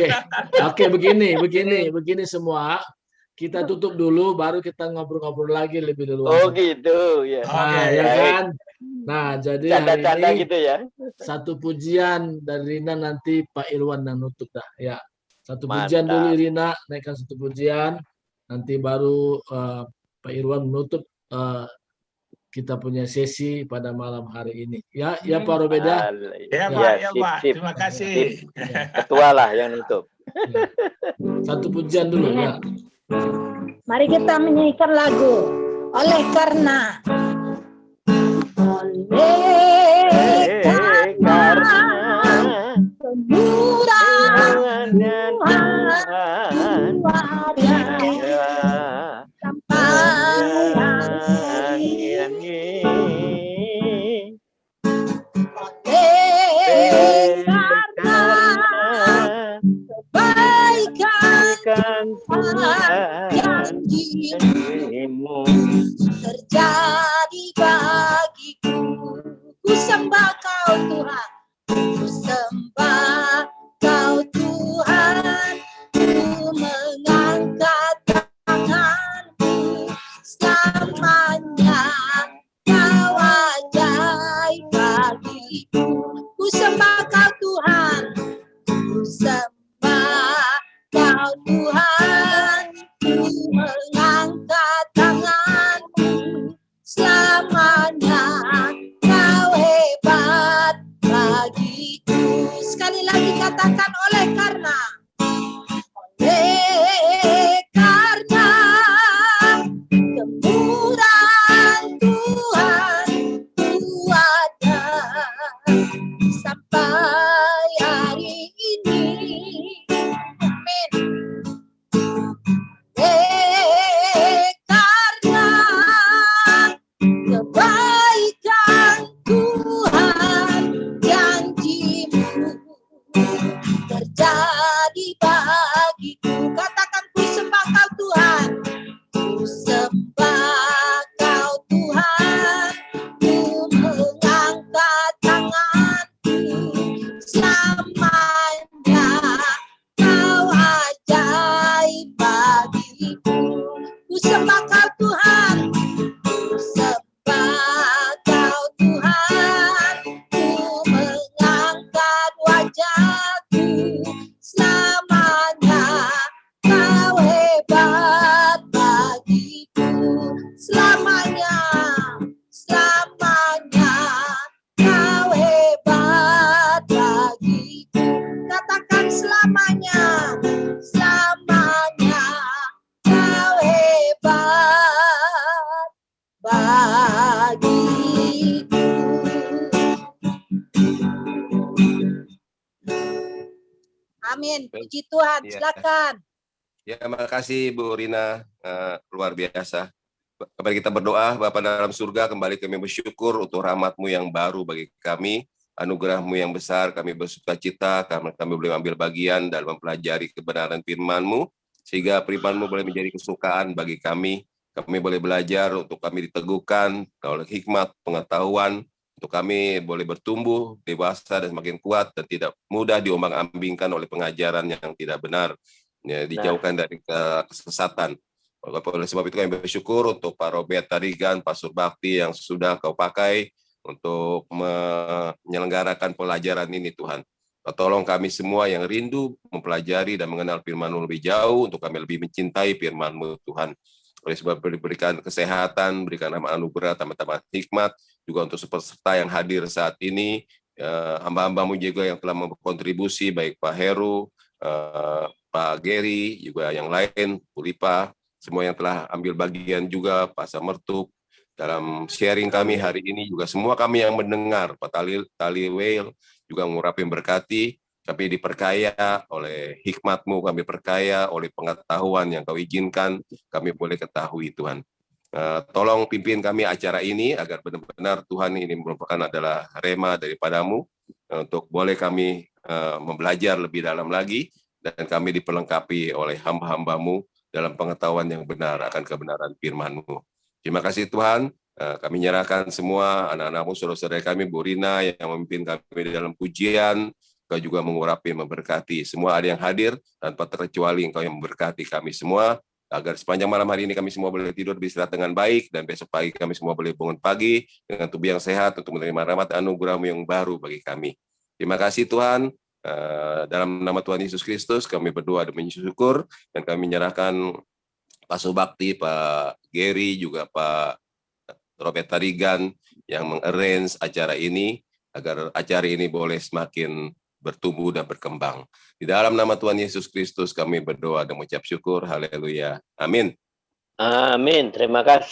Oke, begini semua. Kita tutup dulu, baru kita ngobrol-ngobrol lagi lebih dulu. Oh gitu, ya. Ya kan? Nah, jadi hari ini gitu ya. Satu pujian dari Rina, nanti Pak Irwan yang nutup dah. Ya, satu pujian dulu Rina, naikkan satu pujian, nanti baru Pak Irwan menutup kita punya sesi pada malam hari ini. Ya Pak Robeda. Ya Pak. Terima kasih. Ketua lah yang nutup. Satu pujian dulu ya. Mari kita menyanyikan lagu Oleh Karena kemurahan Tuhan sampai hari ini. Janjimu terjadi bagiku, ku sembah Kau Tuhan, ku sembah Kau Tuhan, ku mengangkat tanganku selamanya, Kau ajaib bagiku, ku sembah Kau Tuhan, ku sembah Kau Tuhan, ku mengangkat tanganku selamanya, Kau hebat bagiku. Sekali lagi katakan oleh karena kemurahan Tuhan ku ada sampai hari ini. Karena jadi bagiku. Katakan ku sembah Kau Tuhan, ku sembah Kau Tuhan, ku mengangkat tanganku selamanya. Kau ajaib bagiku. Ku sembah Kau Tuhan, ku sembah Kau Tuhan, ku mengangkat wajahku selamanya. Kau hebat bagiku selamanya, selamanya. Kau hebat bagiku. Katakan selamanya, selamanya. Kau hebat bagiku. Amin. Puji Tuhan. Silakan. Ya, makasih Bu Rina, luar biasa. Kembali kita berdoa, Bapa dalam surga, kembali kami bersyukur untuk rahmat-Mu yang baru bagi kami, anugerah-Mu yang besar, kami bersuka cita karena kami boleh ambil bagian dalam mempelajari kebenaran firman-Mu, sehingga firman-Mu boleh menjadi kesukaan bagi kami boleh belajar, untuk kami diteguhkan oleh hikmat, pengetahuan, untuk kami boleh bertumbuh, dewasa, dan semakin kuat, dan tidak mudah diombang-ambingkan oleh pengajaran yang tidak benar. Ya, dijauhkan dari kesesatan. Oleh sebab itu kami bersyukur untuk Pak Robert Tarigan, Pak Surbakti yang sudah Kau pakai untuk menyelenggarakan pelajaran ini, Tuhan. Tolong kami semua yang rindu mempelajari dan mengenal firman-Mu lebih jauh, untuk kami lebih mencintai firman-Mu, Tuhan. Oleh sebab berikan kesehatan, berikan anugerah, tambah-tambah hikmat, juga untuk peserta yang hadir saat ini, hamba-hamba-Mu juga yang telah berkontribusi, baik Pak Heru, Pak Gary, juga yang lain, Bu Lipa, semua yang telah ambil bagian juga, Pak Samertuk, dalam sharing kami hari ini, juga semua kami yang mendengar, Pak Taliwel, juga mengurapi berkati, kami diperkaya oleh hikmat-Mu, kami perkaya oleh pengetahuan yang Kau izinkan, kami boleh ketahui, Tuhan. Tolong pimpin kami acara ini, agar benar-benar Tuhan ini merupakan adalah rema daripada-Mu, untuk boleh kami membelajar lebih dalam lagi, dan kami diperlengkapi oleh hamba-hamba-Mu dalam pengetahuan yang benar akan kebenaran firman-Mu. Terima kasih Tuhan, kami nyerahkan semua anak-anak-Mu, saudara-saudara kami, Bu Rina yang memimpin kami dalam pujian, Kau juga mengurapi, memberkati semua ada yang hadir, tanpa terkecuali Engkau yang memberkati kami semua, agar sepanjang malam hari ini kami semua boleh tidur beristirahat dengan baik, dan besok pagi kami semua boleh bangun pagi dengan tubuh yang sehat untuk menerima rahmat anugerah-Mu yang baru bagi kami. Terima kasih Tuhan. Dalam nama Tuhan Yesus Kristus kami berdoa dan bersyukur, dan kami menyerahkan Pak Subakti, Pak Gary, juga Pak Robert Tarigan yang mengarrange acara ini, agar acara ini boleh semakin bertumbuh dan berkembang. Di dalam nama Tuhan Yesus Kristus kami berdoa dan mengucap syukur. Haleluya. Amin. Amin. Terima kasih.